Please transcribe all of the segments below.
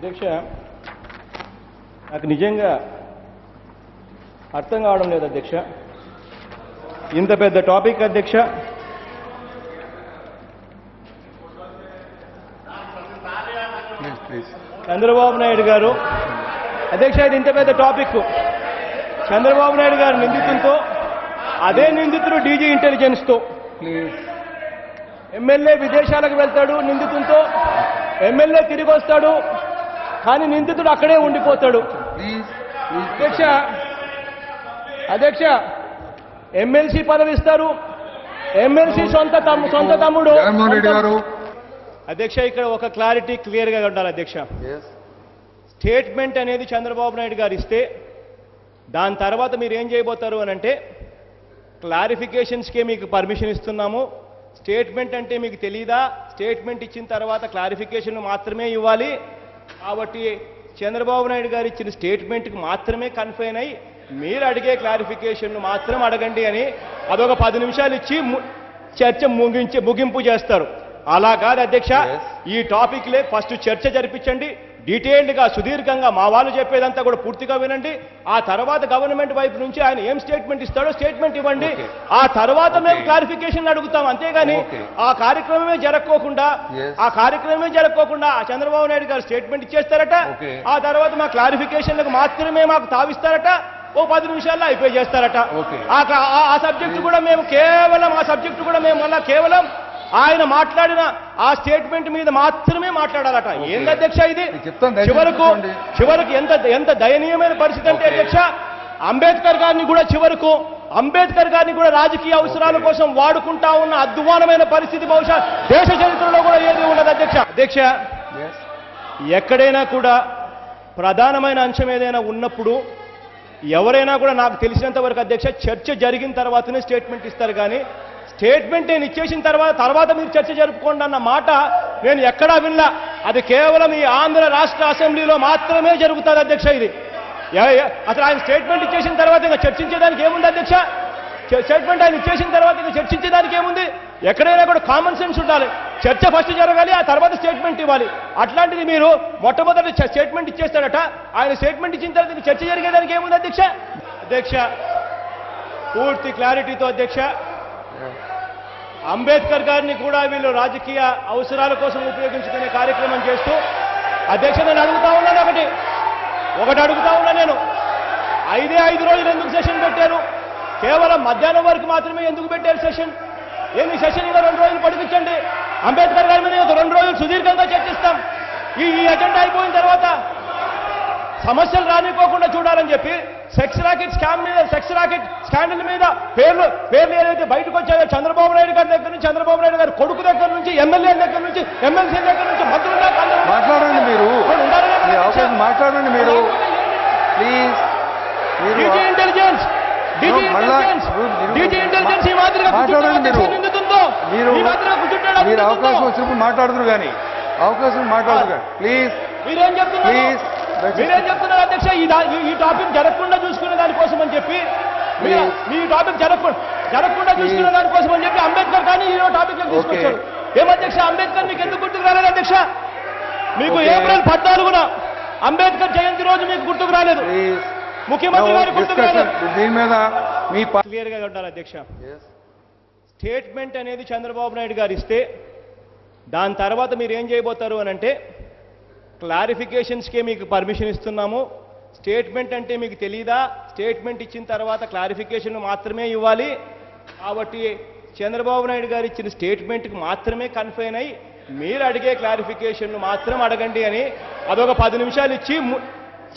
అధ్యక్ష, నాకు నిజంగా అర్థం కావడం లేదు అధ్యక్ష. ఇంత పెద్ద టాపిక్ అధ్యక్ష. చంద్రబాబు నాయుడు గారు అధ్యక్ష, ఇది ఇంత పెద్ద టాపిక్. చంద్రబాబు నాయుడు గారు నిందితులతో, అదే నిందితుడు డీజీ ఇంటెలిజెన్స్తో, ఎమ్మెల్యే విదేశాలకు వెళ్తాడు నిందితులతో, ఎమ్మెల్యే తిరిగి వస్తాడు, కానీ నిందితుడు అక్కడే ఉండిపోతాడు. అధ్యక్ష ఎమ్మెల్సీ పదవి ఇస్తారు, ఎమ్మెల్సీ సొంత తమ్ముడు. అధ్యక్ష, ఇక్కడ ఒక క్లారిటీ క్లియర్గా ఉండాలి అధ్యక్ష. స్టేట్మెంట్ అనేది చంద్రబాబు నాయుడు గారు ఇస్తే దాని తర్వాత మీరు ఏం చేయబోతారు అని అంటే, క్లారిఫికేషన్స్కే మీకు పర్మిషన్ ఇస్తున్నాము, స్టేట్మెంట్ అంటే మీకు తెలీదా, స్టేట్మెంట్ ఇచ్చిన తర్వాత క్లారిఫికేషన్ మాత్రమే ఇవ్వాలి, కాబట్టి చంద్రబాబు నాయుడు గారు ఇచ్చిన స్టేట్మెంట్కి మాత్రమే కన్ఫైన్ అయ్యి మీరు అడిగే క్లారిఫికేషన్ మాత్రం అడగండి అని అదొక 10 నిమిషాలు ఇచ్చి చర్చ ముగింపు చేస్తారు. అలా కాదు అధ్యక్ష, ఈ టాపిక్లే ఫస్ట్ చర్చ జరిపించండి, డీటెయిల్డ్గా సుదీర్ఘంగా మా వాళ్ళు చెప్పేదంతా కూడా పూర్తిగా వినండి. ఆ తర్వాత గవర్నమెంట్ వైపు నుంచి ఆయన ఏం స్టేట్మెంట్ ఇస్తాడో స్టేట్మెంట్ ఇవ్వండి. ఆ తర్వాత మేము క్లారిఫికేషన్ అడుగుతాం. అంతేగాని ఆ కార్యక్రమమే జరగకోకుండా ఆ చంద్రబాబు నాయుడు గారు స్టేట్మెంట్ ఇచ్చేస్తారట, ఆ తర్వాత మా క్లారిఫికేషన్లకు మాత్రమే మాకు తావిస్తారట, ఓ 10 నిమిషాల్లో అయిపోయి చేస్తారట. ఆ సబ్జెక్టు కూడా మేము కేవలం ఆయన మాట్లాడిన ఆ స్టేట్మెంట్ మీద మాత్రమే మాట్లాడాలట. ఏంది అధ్యక్ష ఇది? చివరకు ఎంత దయనీయమైన పరిస్థితి అంటే అధ్యక్ష, అంబేద్కర్ గారిని కూడా రాజకీయ అవసరాల కోసం వాడుకుంటా ఉన్న అద్వానమైన పరిస్థితి బహుశా దేశ చరిత్రలో కూడా ఏది ఉండదు అధ్యక్ష. ఎక్కడైనా కూడా ప్రధానమైన అంశం ఏదైనా ఉన్నప్పుడు ఎవరైనా కూడా నాకు తెలిసినంత వరకు అధ్యక్ష చర్చ జరిగిన తర్వాతనే స్టేట్మెంట్ ఇస్తారు, కానీ స్టేట్మెంట్ నేను ఇచ్చేసిన తర్వాత మీరు చర్చ జరుపుకోండి అన్న మాట నేను ఎక్కడా వినలా. అది కేవలం ఈ ఆంధ్ర రాష్ట్ర అసెంబ్లీలో మాత్రమే జరుగుతుంది అధ్యక్ష. ఇది అసలు ఆయన స్టేట్మెంట్ ఇచ్చేసిన తర్వాత ఇంకా చర్చించేదానికి ఏముంది అధ్యక్ష? స్టేట్మెంట్ ఆయన ఇచ్చేసిన తర్వాత ఇంకా చర్చించేదానికి ఏముంది? ఎక్కడైనా కూడా కామన్ సెన్స్ ఉండాలి. చర్చ ఫస్ట్ జరగాలి, ఆ తర్వాత స్టేట్మెంట్ ఇవ్వాలి. అట్లాంటిది మీరు మొట్టమొదటి స్టేట్మెంట్ ఇచ్చేస్తాడట, ఆయన స్టేట్మెంట్ ఇచ్చిన తర్వాత చర్చ జరిగేదానికి ఏముంది అధ్యక్ష? పూర్తి క్లారిటీతో అధ్యక్ష, అంబేద్కర్ గారిని కూడా వీళ్ళు రాజకీయ అవసరాల కోసం ఉపయోగించుకునే కార్యక్రమం చేస్తూ అధ్యక్ష నేను అడుగుతా ఉన్నాను, ఒకటి అడుగుతా ఉన్నా నేను, 5 రోజులు ఎందుకు సెషన్ పెట్టారు? కేవలం మధ్యాహ్నం వరకు మాత్రమే ఎందుకు పెట్టారు సెషన్? ఏంది సెషన్? ఇలా 2 రోజులు పొడిగించండి. అంబేద్కర్ గారి మీద 2 రోజులు సుదీర్ఘంగా చర్చిస్తాం. ఈ ఎజెండా అయిపోయిన తర్వాత సమస్యలు రానిపోకుండా చూడాలని చెప్పి సెక్స్ రాకెట్ స్కాండల్ మీద పేర్లు ఏదైతే బయటకు వచ్చాయో చంద్రబాబు నాయుడు గారి దగ్గర నుంచి, చంద్రబాబు నాయుడు గారి కొడుకు దగ్గర నుంచి, ఎమ్మెల్యే దగ్గర నుంచి, ఎమ్మెల్సీ దగ్గర నుంచి, మంత్రుల మాట్లాడండి మీరు ప్లీజ్. డీజీ ఇంటెలిజెన్స్ ఈ మాదిరిగా మీరు అవకాశం వచ్చినప్పుడు మాట్లాడుతున్నారు, కానీ ప్లీజ్. మీరేం చెప్తున్నారు అధ్యక్ష? ఈ టాపిక్ జరగకుండా చూసుకునే దానికోసం అని చెప్పి మీ టాపిక్ జరగకుండా చూసుకునే దానికోసం అని చెప్పి అంబేద్కర్ కానీ ఈ టాపిక్ తీసుకొచ్చారు. ఏమధ్యక్ష, అంబేద్కర్ మీకు ఎందుకు గుర్తుకు రాలేదు అధ్యక్ష? మీకు ఏప్రిల్ 14న అంబేద్కర్ జయంతి రోజు మీకు గుర్తుకు రాలేదు, ముఖ్యమంత్రి గారు గుర్తుకు రాలేదు. దీని మీద క్లియర్గా ఉండాలి అధ్యక్ష. స్టేట్మెంట్ అనేది చంద్రబాబు నాయుడు గారు ఇస్తే దాని తర్వాత మీరు ఏం చేయబోతారు అని అంటే, క్లారిఫికేషన్స్కే మీకు పర్మిషన్ ఇస్తున్నాము, స్టేట్మెంట్ అంటే మీకు తెలీదా, స్టేట్మెంట్ ఇచ్చిన తర్వాత క్లారిఫికేషన్ మాత్రమే ఇవ్వాలి, కాబట్టి చంద్రబాబు నాయుడు గారు ఇచ్చిన స్టేట్మెంట్కి మాత్రమే కన్ఫైన్ అయ్యి మీరు అడిగే క్లారిఫికేషన్ మాత్రం అడగండి అని అదొక 10 నిమిషాలు ఇచ్చి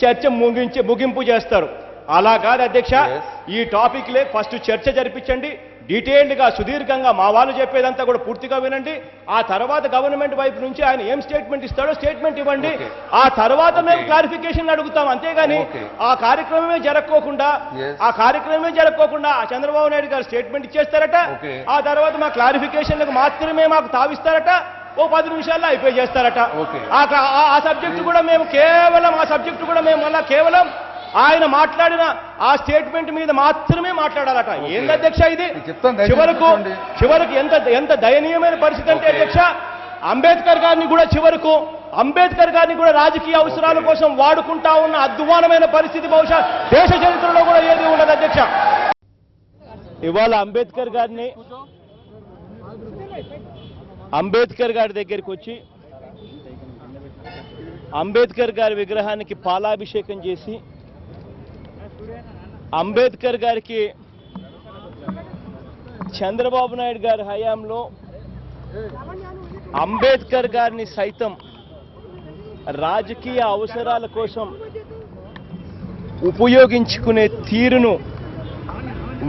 చర్చ ముగింపు చేస్తారు. అలా కాదు అధ్యక్ష, ఈ టాపిక్లే ఫస్ట్ చర్చ జరిపించండి, డీటెయిల్డ్గా సుదీర్ఘంగా మా వాళ్ళు చెప్పేదంతా కూడా పూర్తిగా వినండి. ఆ తర్వాత గవర్నమెంట్ వైపు నుంచి ఆయన ఏం స్టేట్మెంట్ ఇస్తాడో స్టేట్మెంట్ ఇవ్వండి. ఆ తర్వాత మేము క్లారిఫికేషన్ అడుగుతాం. అంతేగాని ఆ కార్యక్రమమే జరగకోకుండా ఆ చంద్రబాబు నాయుడు గారు స్టేట్మెంట్ ఇచ్చేస్తారట, ఆ తర్వాత మా క్లారిఫికేషన్లకు మాత్రమే మాకు తావిస్తారట, ఓ 10 నిమిషాల్లో అయిపోయి చేస్తారట. ఆ సబ్జెక్టు కూడా మేము కేవలం ఆయన మాట్లాడిన ఆ స్టేట్మెంట్ మీద మాత్రమే మాట్లాడాలట. ఏంది అధ్యక్ష ఇది? చివరకు ఎంత దయనీయమైన పరిస్థితి అంటే అధ్యక్ష, అంబేద్కర్ గారిని కూడా చివరకు అంబేద్కర్ గారిని కూడా రాజకీయ అవసరాల కోసం వాడుకుంటా ఉన్న అధ్వానమైన పరిస్థితి బహుశా దేశ చరిత్రలో కూడా ఏది ఉండదు అధ్యక్ష. ఇవాళ అంబేద్కర్ గారి దగ్గరికి వచ్చి అంబేద్కర్ గారి విగ్రహానికి పాలాభిషేకం చేసి అంబేద్కర్ గారికి చంద్రబాబు నాయుడు గారి హయాంలో అంబేద్కర్ గారిని సైతం రాజకీయ అవసరాల కోసం ఉపయోగించుకునే తీరును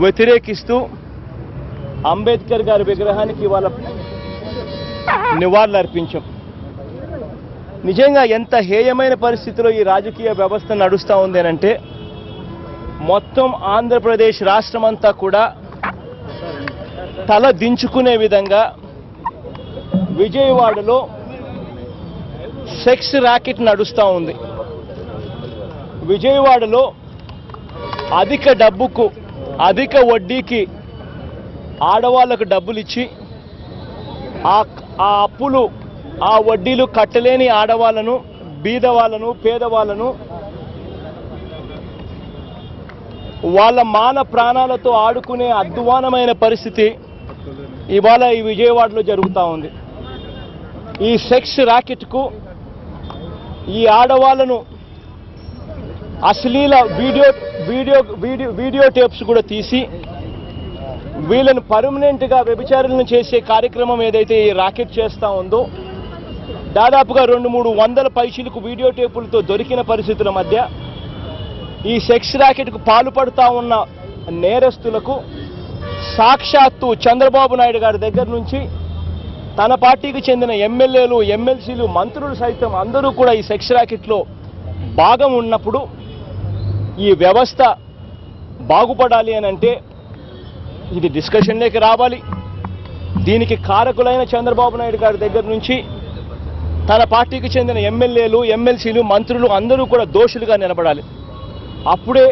వ్యతిరేకిస్తూ అంబేద్కర్ గారి విగ్రహానికి ఇవాళ నివాళులు అర్పించాం. నిజంగా ఎంత హేయమైన పరిస్థితిలో ఈ రాజకీయ వ్యవస్థ నడుస్తూ ఉందేనంటే మొత్తం ఆంధ్రప్రదేశ్ రాష్ట్రమంతా కూడా తల దించుకునే విధంగా విజయవాడలో సెక్స్ ర్యాకెట్ నడుస్తూ ఉంది. విజయవాడలో అధిక డబ్బుకు అధిక వడ్డీకి ఆడవాళ్లకు డబ్బులు ఇచ్చి ఆ అప్పులు ఆ వడ్డీలు కట్టలేని ఆడవాళ్లను బీదవాళ్లను పేదవాళ్లను వాళ్ళ మాన ప్రాణాలతో ఆడుకునే అధ్వానమైన పరిస్థితి ఇవాళ ఈ విజయవాడలో జరుగుతూ ఉంది. ఈ సెక్స్ ర్యాకెట్కు ఈ ఆడవాళ్లను అశ్లీల వీడియో టేప్స్ కూడా తీసి వీళ్ళను పర్మనెంట్గా వ్యభిచారులను చేసే కార్యక్రమం ఏదైతే ఈ ర్యాకెట్ చేస్తూ ఉందో దాదాపుగా 200-300 పైసలకు వీడియో టేపులతో దొరికిన పరిస్థితుల మధ్య ఈ సెక్స్ ర్యాకెట్కు పాల్పడుతూ ఉన్న నేరస్తులకు సాక్షాత్తు చంద్రబాబు నాయుడు గారి దగ్గర నుంచి తన పార్టీకి చెందిన ఎమ్మెల్యేలు ఎమ్మెల్సీలు మంత్రులు సైతం అందరూ కూడా ఈ సెక్స్ ర్యాకెట్లో భాగం ఉన్నప్పుడు ఈ వ్యవస్థ బాగుపడాలి అని అంటే ఇది డిస్కషన్లోకి రావాలి. దీనికి కారకులైన చంద్రబాబు నాయుడు గారి దగ్గర నుంచి తన పార్టీకి చెందిన ఎమ్మెల్యేలు ఎమ్మెల్సీలు మంత్రులు అందరూ కూడా దోషులుగా నిలబడాలి. అప్పుడే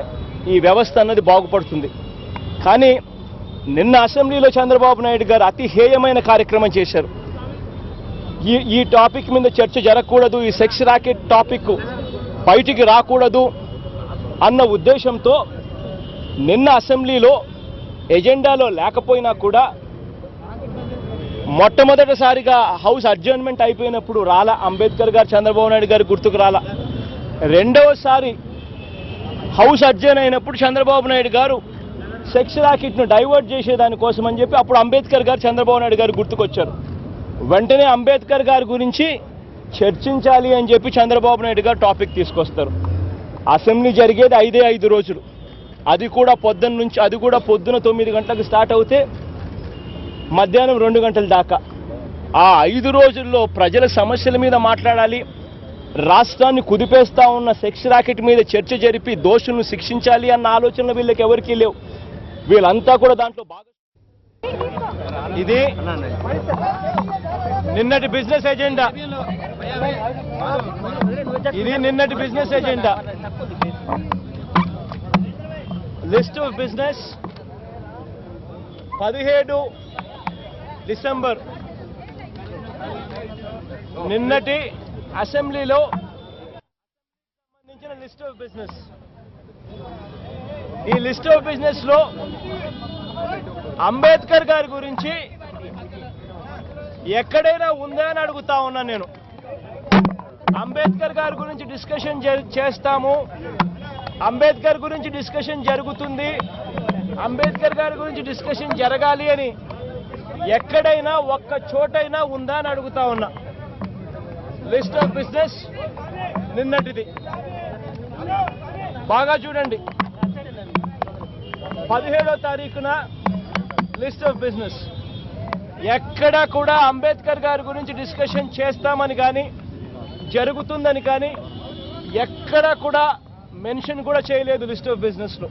ఈ వ్యవస్థ అన్నది బాగుపడుతుంది. కానీ నిన్న అసెంబ్లీలో చంద్రబాబు నాయుడు గారు అతి హేయమైన కార్యక్రమం చేశారు. ఈ టాపిక్ మీద చర్చ జరగకూడదు, ఈ సెక్స్ ర్యాకెట్ టాపిక్ బయటికి రాకూడదు అన్న ఉద్దేశంతో నిన్న అసెంబ్లీలో ఎజెండాలో లేకపోయినా కూడా మొట్టమొదటిసారిగా హౌస్ అడ్జర్న్మెంట్ అయిపోయినప్పుడు రాలా అంబేద్కర్ గారు చంద్రబాబు నాయుడు గారు గుర్తుకు రాలా. రెండవసారి హౌస్ అడ్జర్న్ అయినప్పుడు చంద్రబాబు నాయుడు గారు సెక్స్ ర్యాకెట్ను డైవర్ట్ చేసేదానికోసం అని చెప్పి అప్పుడు అంబేద్కర్ గారు చంద్రబాబు నాయుడు గారు గుర్తుకొచ్చారు. వెంటనే అంబేద్కర్ గారి గురించి చర్చించాలి అని చెప్పి చంద్రబాబు నాయుడు గారు టాపిక్ తీసుకొస్తారు. అసెంబ్లీ జరిగేది 5 రోజులు, అది కూడా పొద్దున 9 గంటలకు స్టార్ట్ అవుతే మధ్యాహ్నం 2 గంటల దాకా. ఆ 5 రోజుల్లో ప్రజల సమస్యల మీద మాట్లాడాలి, రాష్ట్రాన్ని కుదిపేస్తా ఉన్న సెక్స్ ర్యాకెట్ మీద చర్చ జరిపి దోషులను శిక్షించాలి అన్న ఆలోచనలు వీళ్ళకి ఎవరికీ లేవు. వీళ్ళంతా కూడా దాంట్లో బాగా ఇది నిన్నటి business agenda. List of business 17 December నిన్నటి అసెంబ్లీలో సంబంధించిన లిస్ట్ ఆఫ్ బిజినెస్. ఈ లిస్ట్ ఆఫ్ బిజినెస్ లో అంబేద్కర్ గారి గురించి ఎక్కడైనా ఉందా అని అడుగుతా ఉన్నా నేను. అంబేద్కర్ గారి గురించి డిస్కషన్ చేస్తాము, అంబేద్కర్ గురించి డిస్కషన్ జరుగుతుంది, అంబేద్కర్ గారి గురించి డిస్కషన్ జరగాలి అని ఎక్కడైనా ఒక్క చోటైనా ఉందా అని అడుగుతా ఉన్నా. లిస్ట్ ఆఫ్ బిజినెస్ నిన్నటిది బాగా చూడండి. 17వ తారీఖున లిస్ట్ ఆఫ్ బిజినెస్. ఎక్కడ కూడా అంబేద్కర్ గారి గురించి డిస్కషన్ చేస్తామని కానీ జరుగుతుందని కానీ ఎక్కడ కూడా మెన్షన్ కూడా చేయలేదు లిస్ట్ ఆఫ్ బిజినెస్ లో.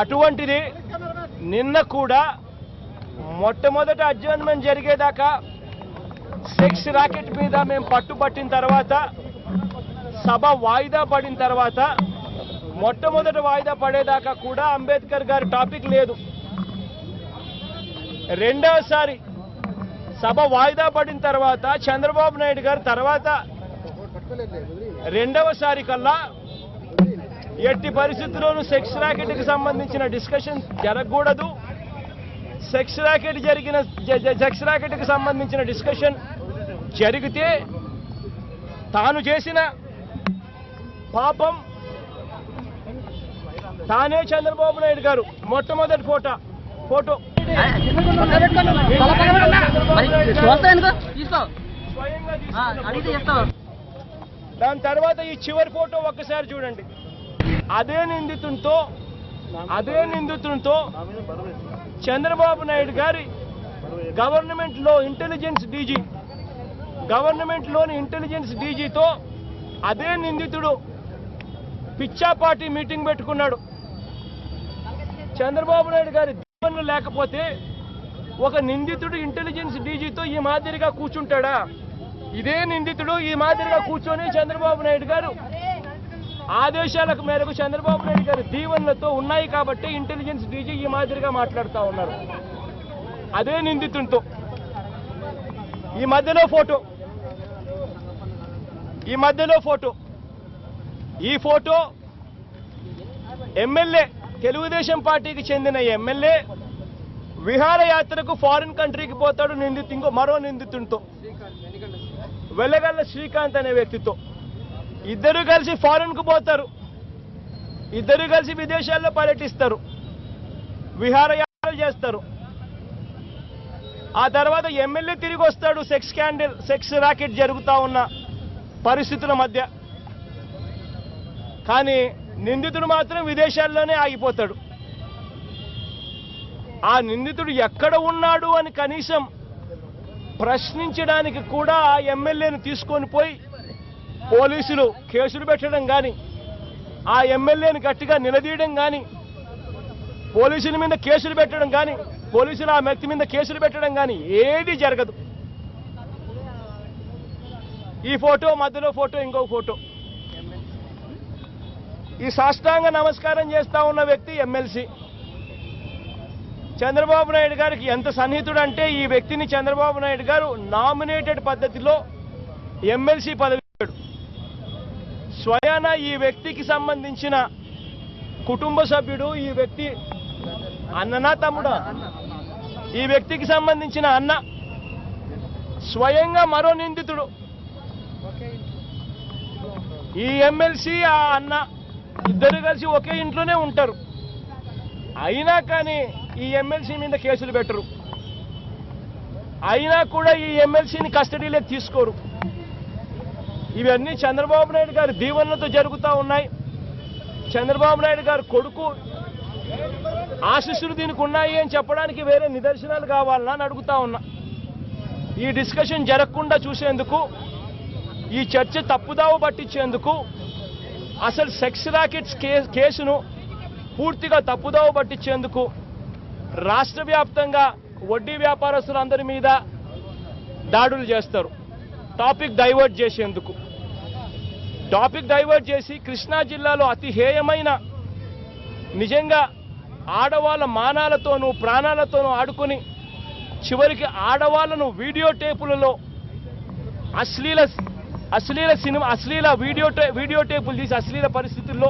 అటువంటిది నిన్న కూడా మొట్టమొదట అడ్జర్న్మెంట్ జరిగేదాకా సెక్స్ ర్యాకెట్ మీద మేము పట్టుబట్టిన తర్వాత సభ వాయిదా పడిన తర్వాత మొట్టమొదట వాయిదా పడేదాకా కూడా అంబేద్కర్ గారి టాపిక్ లేదు. రెండవసారి సభ వాయిదా పడిన తర్వాత చంద్రబాబు నాయుడు గారు తర్వాత రెండవసారి కల్లా ఎట్టి పరిస్థితుల్లోనూ సెక్స్ ర్యాకెట్కి సంబంధించిన డిస్కషన్ జరగకూడదు, సెక్స్ ర్యాకెట్కి సంబంధించిన డిస్కషన్ జరిగితే తాను చేసిన పాపం తానే చంద్రబాబు నాయుడు గారు మొట్టమొదటి ఫోటో దాని తర్వాత ఈ చివరి ఫోటో ఒక్కసారి చూడండి. అదే నిందితునితో చంద్రబాబు నాయుడు గారి గవర్నమెంట్లోని ఇంటెలిజెన్స్ డీజీతో అదే నిందితుడు పిచ్చాపార్టీ మీటింగ్ పెట్టుకున్నాడు. చంద్రబాబు నాయుడు గారి దీవెనలు లేకపోతే ఒక నిందితుడు ఇంటెలిజెన్స్ డీజీతో ఈ మాదిరిగా కూర్చుంటాడా? ఇదే నిందితుడు ఈ మాదిరిగా కూర్చొని చంద్రబాబు నాయుడు గారు ఆదేశాలకు మేరకు చంద్రబాబు నాయుడు గారి దీవెనలతో ఉన్నాయి కాబట్టి ఇంటెలిజెన్స్ డీజీ ఈ మాదిరిగా మాట్లాడుతూ ఉన్నారు. అదే నిందితుడితో ఈ మధ్యలో ఫోటో ఈ ఫోటో ఎమ్మెల్యే, తెలుగుదేశం పార్టీకి చెందిన ఎమ్మెల్యే విహారయాత్రకు ఫారిన్ కంట్రీకి పోతాడు మరో నిందితుడితో, వెల్లగల్ల శ్రీకాంత్ అనే వ్యక్తితో. ఇద్దరు కలిసి ఫారిన్ కు పోతారు, ఇద్దరు కలిసి విదేశాల్లో పర్యటిస్తారు, విహారయాత్రలు చేస్తారు. ఆ తర్వాత ఎమ్మెల్యే తిరిగి వస్తాడు సెక్స్ ర్యాకెట్ జరుగుతా ఉన్న పరిస్థితుల మధ్య. కానీ నిందితుడు మాత్రం విదేశాల్లోనే ఆగిపోతాడు. ఆ నిందితుడు ఎక్కడ ఉన్నాడు అని కనీసం ప్రశ్నించడానికి కూడా ఆ ఎమ్మెల్యేను తీసుకొని పోయి పోలీసులు కేసులు పెట్టడం కానీ, ఆ ఎమ్మెల్యేను గట్టిగా నిలదీయడం కానీ, పోలీసుల మీద కేసులు పెట్టడం కానీ, పోలీసులు ఆ వ్యక్తి మీద కేసులు పెట్టడం కానీ ఏది జరగదు. ఈ ఫోటో మధ్యలో ఇంకో ఫోటో. ఈ సాష్టాంగ నమస్కారం చేస్తా ఉన్న వ్యక్తి ఎమ్మెల్సీ. చంద్రబాబు నాయుడు గారికి ఎంత సన్నిహితుడు అంటే ఈ వ్యక్తిని చంద్రబాబు నాయుడు గారు నామినేటెడ్ పద్ధతిలో ఎమ్మెల్సీ పదవి ఇచ్చాడు. స్వయాన ఈ వ్యక్తికి సంబంధించిన కుటుంబ సభ్యుడు, ఈ వ్యక్తి అన్ననా తమ్ముడా, ఈ వ్యక్తికి సంబంధించిన అన్న స్వయంగా మరో నిందితుడు. ఈ ఎమ్మెల్సీ ఆ అన్న ఇద్దరు కలిసి ఒకే ఇంట్లోనే ఉంటారు. అయినా కానీ ఈ ఎమ్మెల్సీ మీద కేసులు పెట్టరు, అయినా కూడా ఈ ఎమ్మెల్సీని కస్టడీలోకి తీసుకోరు. ఇవన్నీ చంద్రబాబు నాయుడు గారి దీవెనలతో జరుగుతూ ఉన్నాయి. చంద్రబాబు నాయుడు గారి కొడుకు ఆశీస్సులు దీనికి ఉన్నాయి అని చెప్పడానికి వేరే నిదర్శనాలు కావాలని అని అడుగుతా ఉన్నా. ఈ డిస్కషన్ జరగకుండా చూసేందుకు, ఈ చర్చ తప్పుదావ పట్టించేందుకు, అసలు సెక్స్ ర్యాకెట్స్ కేసును పూర్తిగా తప్పుదావ పట్టించేందుకు రాష్ట్ర వ్యాప్తంగా వడ్డీ వ్యాపారస్తులందరి మీద దాడులు చేస్తారు. టాపిక్ డైవర్ట్ చేసేందుకు, టాపిక్ డైవర్ట్ చేసి కృష్ణా జిల్లాలో అతి హేయమైన, నిజంగా ఆడవాళ్ళ మానాలతోనూ ప్రాణాలతోనూ ఆడుకొని చివరికి ఆడవాళ్లను వీడియో టేపులలో అశ్లీల వీడియో టేపులు తీసి అశ్లీల పరిస్థితుల్లో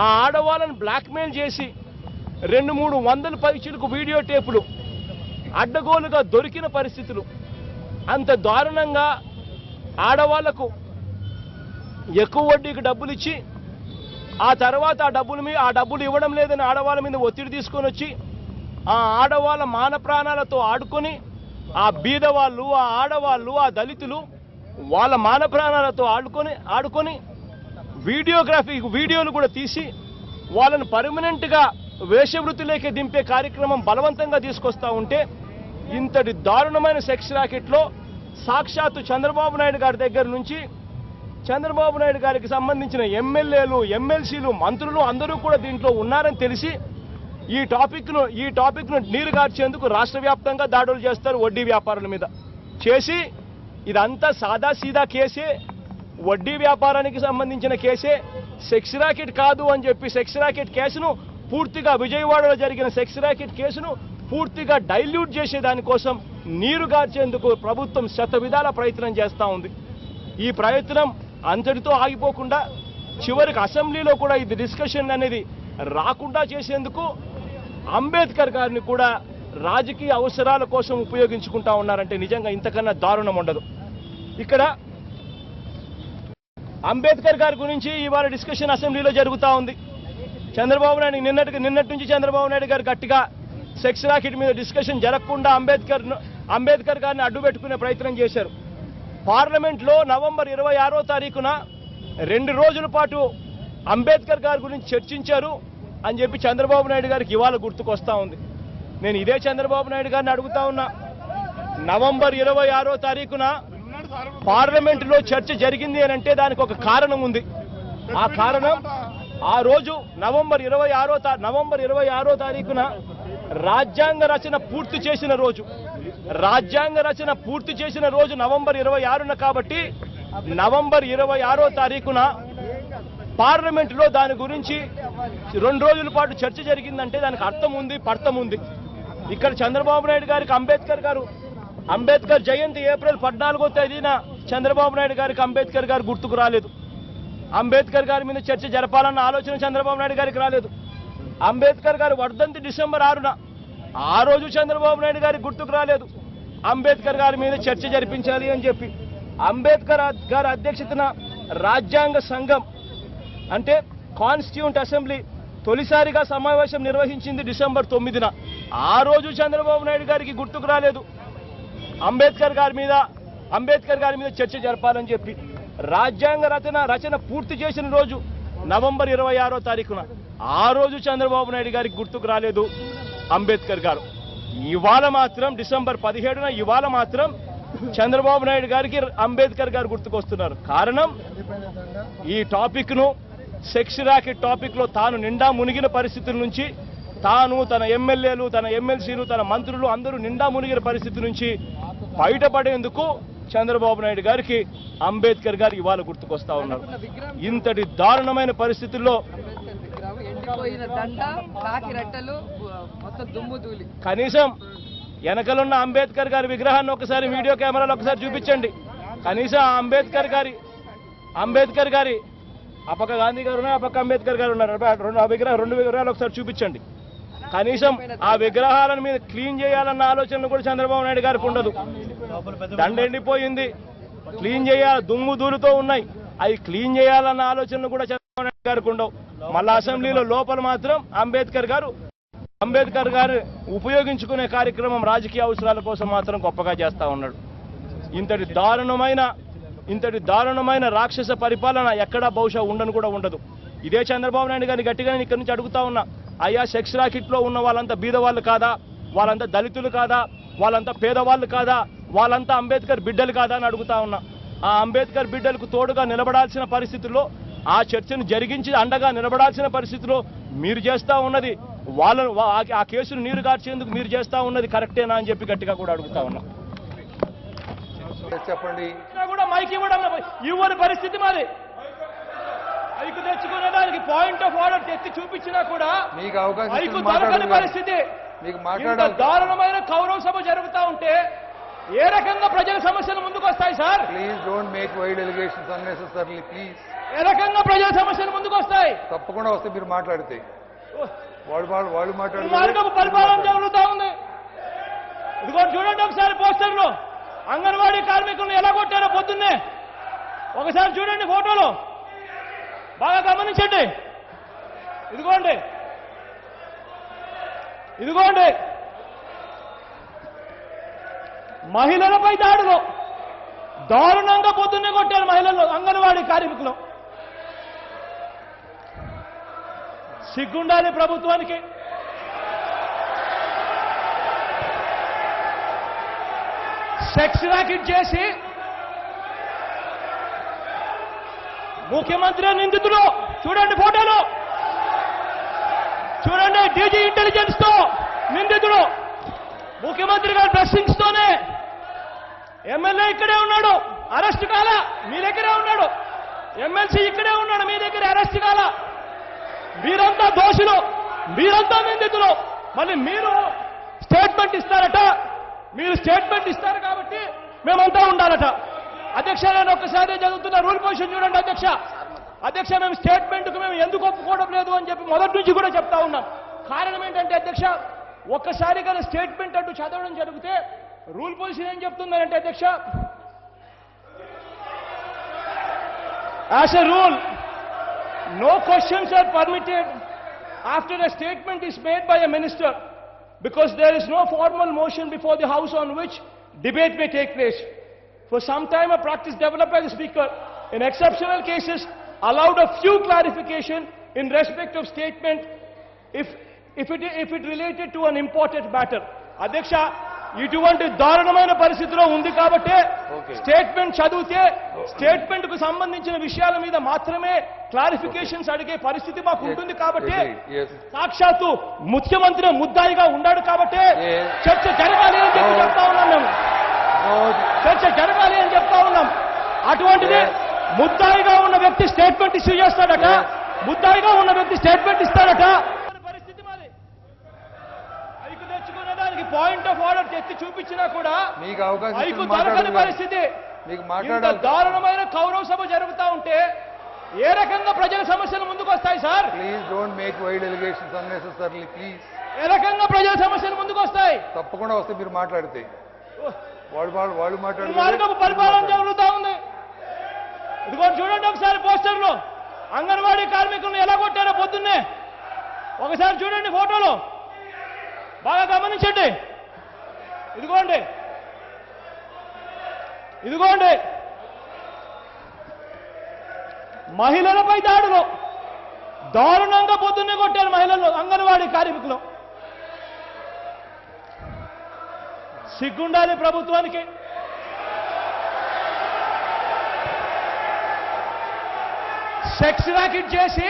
ఆ ఆడవాళ్ళను బ్లాక్మెయిల్ చేసి 200-300 పైచిలకు వీడియో టేపులు అడ్డగోలుగా దొరికిన పరిస్థితులు. అంత దారుణంగా ఆడవాళ్లకు ఎక్కువ వడ్డీకి డబ్బులు ఇచ్చి ఆ తర్వాత ఆ డబ్బులు ఇవ్వడం లేదని ఆడవాళ్ళ మీద ఒత్తిడి తీసుకొని వచ్చి ఆ ఆడవాళ్ళ మాన ప్రాణాలతో ఆడుకొని, ఆ బీదవాళ్ళు, ఆ ఆడవాళ్ళు, ఆ దళితులు వాళ్ళ మాన ప్రాణాలతో ఆడుకొని వీడియోలు కూడా తీసి వాళ్ళను పర్మనెంట్గా వేషవృత్తిలోకి దింపే కార్యక్రమం బలవంతంగా తీసుకొస్తా ఉంటే, ఇంతటి దారుణమైన సెక్స్ ర్యాకెట్లో సాక్షాత్తు చంద్రబాబు నాయుడు గారి దగ్గర నుంచి చంద్రబాబు నాయుడు గారికి సంబంధించిన ఎమ్మెల్యేలు, ఎమ్మెల్సీలు, మంత్రులు అందరూ కూడా దీంట్లో ఉన్నారని తెలిసి ఈ టాపిక్ను నీరుగార్చేందుకు రాష్ట్ర వ్యాప్తంగా దాడులు చేస్తారు వడ్డీ వ్యాపారుల మీద. చేసి ఇదంతా సాదాసీదా కేసే, వడ్డీ వ్యాపారానికి సంబంధించిన కేసే, సెక్స్ ర్యాకెట్ కాదు అని చెప్పి సెక్స్ ర్యాకెట్ కేసును పూర్తిగా విజయవాడలో జరిగిన సెక్స్ ర్యాకెట్ కేసును పూర్తిగా డైల్యూట్ చేసే దానికోసం నీరు గార్చేందుకు ప్రభుత్వం శతవిధాల ప్రయత్నం చేస్తూ ఉంది. ఈ ప్రయత్నం అంతటితో ఆగిపోకుండా చివరికి అసెంబ్లీలో కూడా ఇది డిస్కషన్ అనేది రాకుండా చేసేందుకు అంబేద్కర్ గారిని కూడా రాజకీయ అవసరాల కోసం ఉపయోగించుకుంటా ఉన్నారంటే నిజంగా ఇంతకన్నా దారుణం ఉండదు. ఇక్కడ అంబేద్కర్ గారి గురించి ఇవాళ డిస్కషన్ అసెంబ్లీలో జరుగుతూ ఉంది. చంద్రబాబు నాయుడు నిన్నటి నుంచి చంద్రబాబు నాయుడు గారు గట్టిగా సెక్స్ రాకెట్ మీద డిస్కషన్ జరగకుండా అంబేద్కర్ గారిని అడ్డుపెట్టుకునే ప్రయత్నం చేశారు. పార్లమెంట్లో నవంబర్ 26వ తారీఖున 2 రోజుల పాటు అంబేద్కర్ గారి గురించి చర్చించారు అని చెప్పి చంద్రబాబు నాయుడు గారికి ఇవాళ గుర్తుకొస్తా ఉంది. నేను ఇదే చంద్రబాబు నాయుడు గారిని అడుగుతా ఉన్నా, నవంబర్ 26వ తారీఖున పార్లమెంటులో చర్చ జరిగింది అని అంటే దానికి ఒక కారణం ఉంది. ఆ కారణం ఆ రోజు నవంబర్ 26వ తారీఖున రాజ్యాంగ రచన పూర్తి చేసిన రోజు. రాజ్యాంగ రచన పూర్తి చేసిన రోజు నవంబర్ 26న కాబట్టి నవంబర్ 26వ తారీఖున పార్లమెంటులో దాని గురించి 2 రోజుల పాటు చర్చ జరిగిందంటే దానికి అర్థం ఉంది, పర్థం ఉంది. ఇక్కడ చంద్రబాబు నాయుడు గారికి అంబేద్కర్ జయంతి ఏప్రిల్ 14వ తేదీన చంద్రబాబు నాయుడు గారికి అంబేద్కర్ గారు గుర్తుకు రాలేదు. అంబేద్కర్ గారి మీద చర్చ జరపాలన్న ఆలోచన చంద్రబాబు నాయుడు గారికి రాలేదు. అంబేద్కర్ గారు వర్ధంతి డిసెంబర్ 6న, ఆ రోజు చంద్రబాబు నాయుడు గారికి గుర్తుకు రాలేదు అంబేద్కర్ గారి మీద చర్చ జరిపించాలి అని చెప్పి. అంబేద్కర్ గారి అధ్యక్షతన రాజ్యాంగ సంఘం అంటే కాన్స్టిట్యూంట్ అసెంబ్లీ తొలిసారిగా సమావేశం నిర్వహించింది డిసెంబర్ 9న. ఆ రోజు చంద్రబాబు నాయుడు గారికి గుర్తుకు రాలేదు అంబేద్కర్ గారి మీద చర్చ జరపాలని చెప్పి. రాజ్యాంగ రచన పూర్తి చేసిన రోజు నవంబర్ 26వ తారీఖున, ఆ రోజు చంద్రబాబు నాయుడు గారికి గుర్తుకు రాలేదు అంబేద్కర్ గారు. ఇవాళ మాత్రం డిసెంబర్ 17న ఇవాళ మాత్రం చంద్రబాబు నాయుడు గారికి అంబేద్కర్ గారు గుర్తుకొస్తున్నారు. కారణం ఈ టాపిక్ను సెక్స్ ర్యాకెట్ టాపిక్లో తాను నిండా మునిగిన పరిస్థితుల నుంచి, తాను తన ఎమ్మెల్యేలు తన ఎమ్మెల్సీలు తన మంత్రులు అందరూ నిండా మునిగిన పరిస్థితి నుంచి బయటపడేందుకు చంద్రబాబు నాయుడు గారికి అంబేద్కర్ గారు ఇవాళ గుర్తుకొస్తా ఉన్నారు. ఇంతటి దారుణమైన పరిస్థితుల్లో కనీసం వెనకలున్న అంబేద్కర్ గారి విగ్రహాన్ని ఒకసారి వీడియో కెమెరాలో ఒకసారి చూపించండి. కనీసం అంబేద్కర్ గారి అపక్క గాంధీ గారు ఉన్నారు, అపక్క అంబేద్కర్ గారు ఉన్నారు. రెండు విగ్రహాలు ఒకసారి చూపించండి. కనీసం ఆ విగ్రహాలను మీద క్లీన్ చేయాలన్న ఆలోచనలు కూడా చంద్రబాబు నాయుడు గారికి ఉండదు. దండెండిపోయింది, క్లీన్ చేయాలి, దుమ్ము దూరుతో ఉన్నాయి, అవి క్లీన్ చేయాలన్న ఆలోచనలు కూడా చంద్రబాబు నాయుడు గారికి ఉండవు. మళ్ళా అసెంబ్లీలో లోపల మాత్రం అంబేద్కర్ గారు ఉపయోగించుకునే కార్యక్రమం రాజకీయ అవసరాల కోసం మాత్రం గొప్పగా చేస్తా ఉన్నాడు. ఇంతటి దారుణమైన రాక్షస పరిపాలన ఎక్కడా బహుశా ఉండదు. ఇదే చంద్రబాబు నాయుడు గారిని గట్టిగా నేను ఇక్కడి నుంచి అడుగుతా ఉన్నా, అయ్యా సెక్స్ రాకెట్లో ఉన్న వాళ్ళంతా బీదవాళ్ళు కాదా, వాళ్ళంతా దళితులు కాదా, వాళ్ళంతా పేదవాళ్ళు కాదా, వాళ్ళంతా అంబేద్కర్ బిడ్డలు కాదా అని అడుగుతా ఉన్నా. ఆ అంబేద్కర్ బిడ్డలకు తోడుగా నిలబడాల్సిన పరిస్థితుల్లో, ఆ చర్చను జరిగించి అండగా నిలబడాల్సిన పరిస్థితిలో మీరు చేస్తా ఉన్నది ఆ కేసును నీరు గార్చేందుకు మీరు చేస్తా ఉన్నది కరెక్టేనా అని చెప్పి గట్టిగా కూడా అడుగుతా ఉన్నా. చెప్పండి. కూడా మైక్ ఇవ్వని పరిస్థితి మాది. మైకు తెచ్చుకునే దానికి పాయింట్ ఆఫ్ ఆర్డర్ తెచ్చి చూపించినా కూడా మీకు అవకాశం మైకు దొరకని పరిస్థితి. దారుణమైన కౌరవ సభ జరుగుతా ఉంటే ఏ రకంగా ప్రజల సమస్యలు ముందుకు వస్తాయి sir? Please don't make wide allegations unnecessarily please. ఏ రకంగా ప్రజల సమస్యలు ముందుకు వస్తాయి? తప్పకుండా వస్తే మీరు మాట్లాడితే వాళ్ళు మాట్లాడుతూ మార్గపు పరిపాలన జరుగుతా ఉంది. ఇదిగో చూడండి ఒకసారి పోస్టర్లో అంగన్వాడీ కార్మికులను ఎలా కొట్టారో పొద్దున్నే ఒకసారి చూడండి, ఫోటోలో బాగా గమనించండి. ఇదిగోండి మహిళలపై దాడులు దారుణంగా పొద్దున్నే కొట్టారు మహిళలు, అంగన్వాడీ కార్మికులు. సిగ్గుండాలి ప్రభుత్వానికి. సెక్స్ ర్యాకెట్ చేసి ముఖ్యమంత్రి నిందితులు చూడండి, ఫోటోలు చూడండి. డీజీ ఇంటెలిజెన్స్ తో నిందితుడు, ముఖ్యమంత్రి గారి బ్లెస్సింగ్స్ తోనే ఎమ్మెల్యే ఇక్కడే ఉన్నాడు, అరెస్ట్ కాల, మీ దగ్గరే ఉన్నాడు. ఎమ్మెల్సీ ఇక్కడే ఉన్నాడు, మీ దగ్గర అరెస్ట్ కాల. మీరంతా దోషులు, మీరంతా నిందితులు. మళ్ళీ మీరు స్టేట్మెంట్ ఇస్తారట, మీరు స్టేట్మెంట్ ఇస్తారు కాబట్టి మేమంతా ఉండాలట. అధ్యక్ష, నేను ఒక్కసారి చదువుతున్న రూల్ పొజిషన్ చూడండి అధ్యక్ష. అధ్యక్ష, మేము స్టేట్మెంట్కు మేము ఎందుకు ఒప్పుకోవడం లేదు అని చెప్పి మొదటి నుంచి కూడా చెప్తా ఉన్నాం. కారణం ఏంటంటే అధ్యక్ష, ఒక్కసారి కానీ స్టేట్మెంట్ అంటూ చదవడం జరిగితే రూల్ పొజిషన్ ఏం చెప్తుందంటే అధ్యక్ష, as a rule no questions are permitted after a statement is made by a minister because there is no formal motion before the house on which debate may take place. For some time a practice developed by the speaker in exceptional cases allowed a few clarification in respect of statement if it related to an important matter. అధ్యక్ష, ఇటువంటి దారుణమైన పరిస్థితిలో ఉంది కాబట్టి statement చదివితే statement కు సంబంధించిన విషయాల మీద మాత్రమే క్లారిఫికేషన్స్ అడిగే పరిస్థితి మాకు ఉంటుంది కాబట్టి సాక్షాత్తు ముఖ్యమంత్రి ముద్దాయిగా ఉన్నాడు కాబట్టి చర్చ జరగాలి అని చెప్పి చెప్తా ఉన్నాం. మేము చర్చ జరగాలి అని చెప్తా ఉన్నాం. అటువంటిది ముద్దాయిగా ఉన్న వ్యక్తి స్టేట్మెంట్ ఇష్యూ చేస్తాడట, ముద్దాయిగా ఉన్న వ్యక్తి స్టేట్మెంట్ ఇస్తాడట. పరిస్థితి మాది. ఐకు తెచ్చుకునే దానికి పాయింట్ ఆఫ్ ఆర్డర్ తెచ్చి చూపించినా కూడా మీకు అవకాశం ఐకు దొరకని పరిస్థితి. ఇంత దారుణమైన కౌరవ సభ జరుగుతా ఉంటే ఏ రకంగా ప్రజల సమస్యలు ముందుకు వస్తాయి sir? Please don't make wide allegations unnecessarily please. ఏ రకంగా ప్రజల సమస్యలు ముందుకు వస్తాయి? తప్పకుండా వస్తే మీరు మాట్లాడితే వాళ్ళు మాట్లాడితే మార్గపు పరిపాలన జరుగుతా ఉంది. ఇదిగో చూడండి ఒకసారి పోస్టర్లో అంగన్వాడీ కార్మికులను ఎలా కొట్టారో పొద్దున్నే ఒకసారి చూడండి, ఫోటోలో బాగా గమనించండి. ఇదిగోండి ఇదిగోండి మహిళలపై దాడులు దారుణంగా పొద్దున్నే కొట్టారు మహిళలు, అంగన్వాడీ కార్మికులు. సిగ్గుండాలి ప్రభుత్వానికి. సెక్స్ ర్యాకెట్ చేసి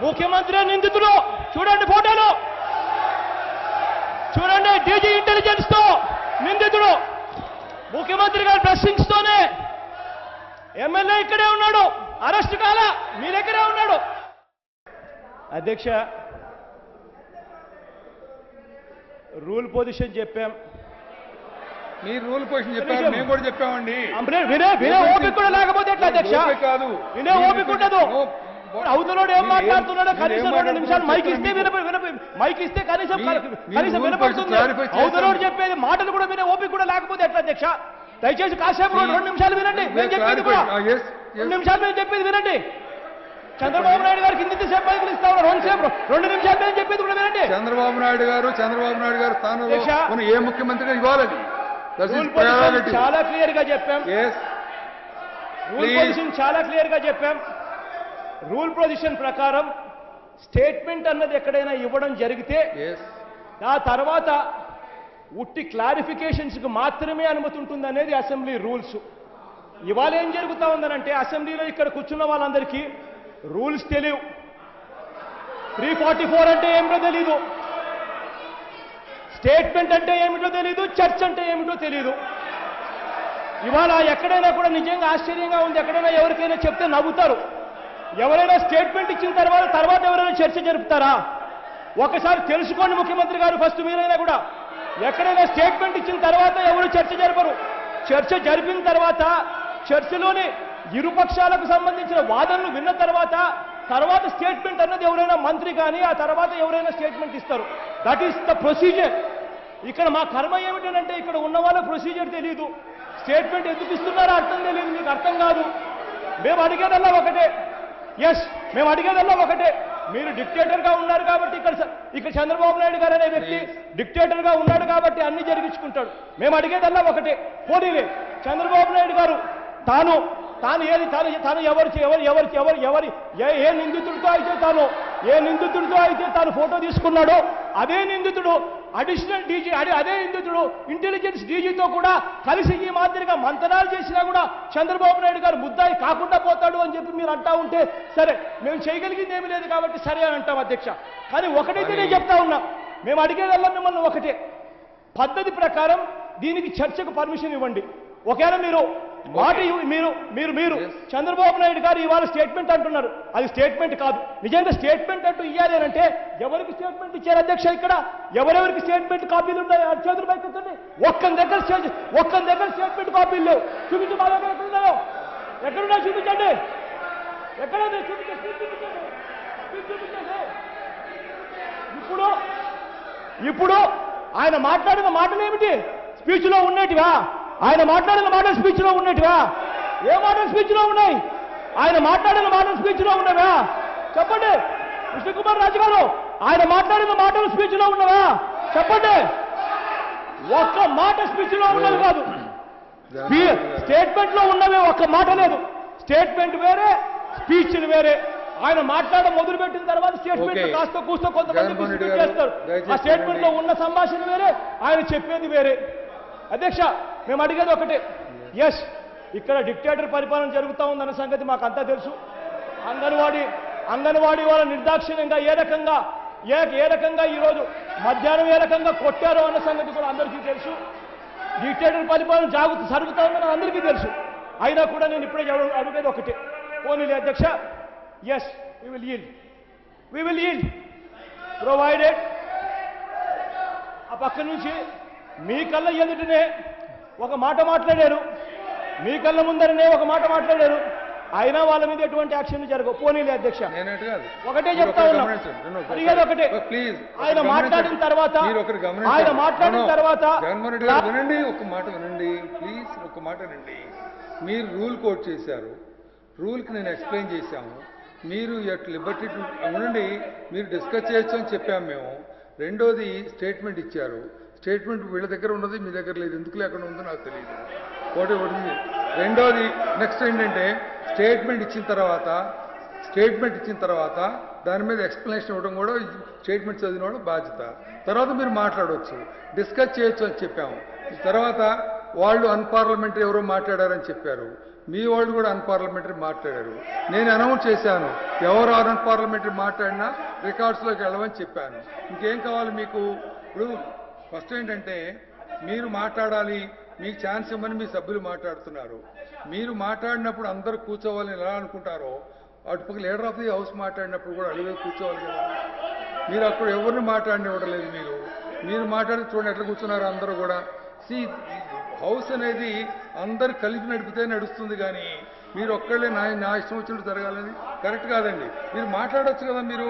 ముఖ్యమంత్రి నిందితుడు చూడండి, ఫోటోలు చూడండి. డీజీ ఇంటెలిజెన్స్ తో నిందితుడు, ముఖ్యమంత్రి గారి బ్లెస్సింగ్స్ తోనే ఎమ్మెల్యే ఇక్కడే ఉన్నాడు, అరెస్ట్ కాలా, మీ దగ్గరే ఉన్నాడు. అధ్యక్ష, రూల్ పొజిషన్ చెప్పాం, మీరు రూల్ పొజిషన్ చెప్పారు, మేము కూడా చెప్పామండి. వినే ఓపిక కూడా లేకపోతే ఎట్లా అధ్యక్ష? కాదు, వినే ఓపిక ఉండదు. అవతలోడు ఏం మాట్లాడుతున్నాడో కనీసం 2 నిమిషాలు మైక్ ఇస్తే మైక్ ఇస్తే కనీసం వినపడుతుంది. అవతలోడు చెప్పేది మాటలు కూడా వినే ఓపిక కూడా లేకపోతే ఎట్లా అధ్యక్ష? దయచేసి కాసేపు 2 నిమిషాలు వినండి. మేము చెప్పేది కూడా 2 నిమిషాలు మేము చెప్పేది వినండి. చంద్రబాబు నాయుడు గారికి ఇంతసేపు మైకులు ఇస్తా ఉన్నారు, 2 నిమిషాలు మేము చెప్పేది కూడా వినండి. చంద్రబాబు నాయుడు గారు స్థానంలో ఏ ముఖ్యమంత్రిగా ఇవ్వాలని చాలా క్లియర్ గా చెప్పాం. రూల్ పొజిషన్ చాలా క్లియర్ గా చెప్పాం. రూల్ పొజిషన్ ప్రకారం స్టేట్మెంట్ అన్నది ఎక్కడైనా ఇవ్వడం జరిగితే ఆ తర్వాత ఉట్టి క్లారిఫికేషన్స్ కు మాత్రమే అనుమతి ఉంటుంది అనేది అసెంబ్లీ రూల్స్. ఇవాళ ఏం జరుగుతా ఉందనంటే అసెంబ్లీలో ఇక్కడ కూర్చున్న వాళ్ళందరికీ రూల్స్ తెలియవు. 344 అంటే ఏమిటో తెలీదు, స్టేట్మెంట్ అంటే ఏమిటో తెలీదు, చర్చ్ అంటే ఏమిటో తెలీదు. ఇవాళ ఎక్కడైనా కూడా నిజంగా ఆశ్చర్యంగా ఉంది. ఎక్కడైనా ఎవరికైనా చెప్తే నవ్వుతారు. ఎవరైనా స్టేట్మెంట్ ఇచ్చిన తర్వాత ఎవరైనా చర్చ జరుపుతారా? ఒకసారి తెలుసుకోండి ముఖ్యమంత్రి గారు, ఫస్ట్ మీరైనా కూడా. ఎక్కడైనా స్టేట్మెంట్ ఇచ్చిన తర్వాత ఎవరు చర్చ జరపరు. చర్చ జరిపిన తర్వాత చర్చలోని ఇరుపక్షాలకు సంబంధించిన వాదనలు విన్న తర్వాత స్టేట్మెంట్ అన్నది ఎవరైనా మంత్రి కానీ ఆ తర్వాత ఎవరైనా స్టేట్మెంట్ ఇస్తారు. That is the procedure. ఇక్కడ మా కర్మ ఏమిటంటే ఇక్కడ ఉన్న వాళ్ళ ప్రొసీజర్ తెలియదు, స్టేట్మెంట్ ఎందుకు ఇస్తున్నారో అర్థం తెలియదు, మీకు అర్థం కాదు. మేము అడిగేదల్లా ఒకటే, మేము అడిగేదల్లా ఒకటే, మీరు డిక్టేటర్ గా ఉన్నారు కాబట్టి ఇక్కడ చంద్రబాబు నాయుడు గారు అనే వ్యక్తి డిక్టేటర్ గా ఉన్నాడు కాబట్టి అన్ని జరిగించుకుంటాడు. మేము అడిగేదల్లా ఒకటే, పోనీలే చంద్రబాబు నాయుడు గారు తాను ఏ నిందితుడితో అయితే తాను ఫోటో తీసుకున్నాడో అదే నిందితుడు అడిషనల్ డీజీ, అదే నిందితుడు ఇంటెలిజెన్స్ డీజీతో కూడా కలిసి ఈ మాదిరిగా మంతనాలు చేసినా కూడా చంద్రబాబు నాయుడు గారు ముద్దాయి కాకుండా పోతాడు అని చెప్పి మీరు అంటా ఉంటే సరే, మేము చేయగలిగింది ఏమీ లేదు కాబట్టి సరే అని అంటాం అధ్యక్ష. కానీ ఒకటైతే నేను చెప్తా ఉన్నా, మేము అడిగేదల్లా మిమ్మల్ని ఒకటే, పద్ధతి ప్రకారం దీనికి చర్చకు పర్మిషన్ ఇవ్వండి. ఒకవేళ మీరు మాట మీరు చంద్రబాబు నాయుడు గారు ఇవాళ స్టేట్మెంట్ అంటున్నారు, అది స్టేట్మెంట్ కాదు. నిజంగా స్టేట్మెంట్ అంటూ ఇవ్వాలి అని అంటే ఎవరికి స్టేట్మెంట్ ఇచ్చారు అధ్యక్ష? ఇక్కడ ఎవరెవరికి స్టేట్మెంట్ కాపీలు ఉన్నాయి? చేతులు పైకెత్తండి. ఒక్క దగ్గర స్టేట్మెంట్ కాపీలు లేవు. చూపించు, మా దగ్గర ఎక్కడున్నాయో, ఎక్కడున్నాయో చూపించండి. ఎక్కడ ఇప్పుడు ఆయన మాట్లాడిన మాటలు ఏమిటి? స్పీచ్లో ఉన్నట్టువా? ఆయన మాట్లాడిన మాటలు స్పీచ్లో ఉన్నట్టువా? ఏ మాటలు స్పీచ్లో ఉన్నాయి? ఆయన మాట్లాడిన మాటలు స్పీచ్లో ఉన్నవా? చెప్పండి కృష్ణకుమార్ రాజు గారు, ఆయన మాట్లాడిన మాటలు స్పీచ్లో ఉన్నవా? చెప్పండి. ఒక్క మాట స్పీచ్లో ఉన్నది కాదు, స్టేట్మెంట్లో ఉన్నవే ఒక్క మాట లేదు. స్టేట్మెంట్ వేరే, స్పీచ్లు వేరే. ఆయన మాట్లాడడం మొదలుపెట్టిన తర్వాత స్టేట్మెంట్ కాస్త కూస్తో కొంతమంది చేస్తారు. ఆ స్టేట్మెంట్ లో ఉన్న సంభాషణ వేరే, ఆయన చెప్పేది వేరే. అధ్యక్ష, మేము అడిగేది ఒకటే. ఎస్, ఇక్కడ డిక్టేటర్ పరిపాలన జరుగుతూ ఉందన్న సంగతి మాకంతా తెలుసు. అంగన్వాడీ వాళ్ళ నిర్దాక్షిణ్యంగా ఏ రకంగా ఈరోజు మధ్యాహ్నం ఏ రకంగా కొట్టారో అన్న సంగతి కూడా అందరికీ తెలుసు. డిక్టేటర్ పరిపాలన జరుగుతూ ఉందని అందరికీ తెలుసు. అయినా కూడా నేను ఇప్పుడే అడిగేది ఒకటే. పోనీలే అధ్యక్ష, yes, we will yield provided ఆ పక్క నుంచి మీ కళ్ళ ఎదుటనే ఒక మాట మాట్లాడారు, మీ కళ్ళ ముందరనే ఒక మాట మాట్లాడారు, అయినా వాళ్ళ మీద ఎటువంటి యాక్షన్ జరగవు. పోనీలే అధ్యక్ష, ఒకటే చెప్తా ఉన్నా, అడిగేది ఒకటే. ఆయన మాట్లాడిన తర్వాత జగన్మోహన్ రెడ్డి గారు వినండి, ఒక మాట వినండి ప్లీజ్, ఒక మాట వినండి. మీరు రూల్ కోట్ చేశారు, రూల్కి నేను ఎక్స్ప్లెయిన్ చేశాము. మీరు లిబర్టీ అవునండి, మీరు డిస్కస్ చేయొచ్చు అని చెప్పాము మేము. రెండోది స్టేట్మెంట్ ఇచ్చారు. స్టేట్మెంట్ వీళ్ళ దగ్గర ఉన్నది, మీ దగ్గర లేదు. ఎందుకు లేకుండా ఉందో నాకు తెలియదు. ఒకటి. రెండోది నెక్స్ట్ ఏంటంటే స్టేట్మెంట్ ఇచ్చిన తర్వాత దాని మీద ఎక్స్ప్లెనేషన్ ఇవ్వడం కూడా స్టేట్మెంట్ చదివిన కూడా బాధ్యత. తర్వాత మీరు మాట్లాడవచ్చు, డిస్కస్ చేయొచ్చు అని చెప్పాము. తర్వాత వాళ్ళు అన్పార్లమెంటరీ ఎవరో మాట్లాడారని చెప్పారు. మీ వాళ్ళు కూడా అన్పార్లమెంటరీ మాట్లాడారు. నేను అనౌన్స్ చేశాను, ఎవరు అన్పార్లమెంటరీ మాట్లాడినా రికార్డ్స్లోకి వెళ్ళమని చెప్పాను. ఇంకేం కావాలి మీకు? ఇప్పుడు ఫస్ట్ ఏంటంటే మీరు మాట్లాడాలి, మీకు ఛాన్స్ ఇవ్వమని మీ సభ్యులు మాట్లాడుతున్నారు. మీరు మాట్లాడినప్పుడు అందరూ కూర్చోవాలని ఎలా అనుకుంటారో, అటుపక్క లీడర్ ఆఫ్ ది హౌస్ మాట్లాడినప్పుడు కూడా అడిగే కూర్చోవాలి కదా. మీరు అక్కడ ఎవరిని మాట్లాడినివ్వడం లేదు. మీరు మాట్లాడి చూడండి ఎట్లా కూర్చున్నారు అందరూ కూడా. హౌస్ అనేది అందరు కలిపి నడిపితే నడుస్తుంది, కానీ మీరు ఒక్కళ్ళే నా ఇష్టం వచ్చినట్టు జరగాలని కరెక్ట్ కాదండి. మీరు మాట్లాడవచ్చు కదా మీరు.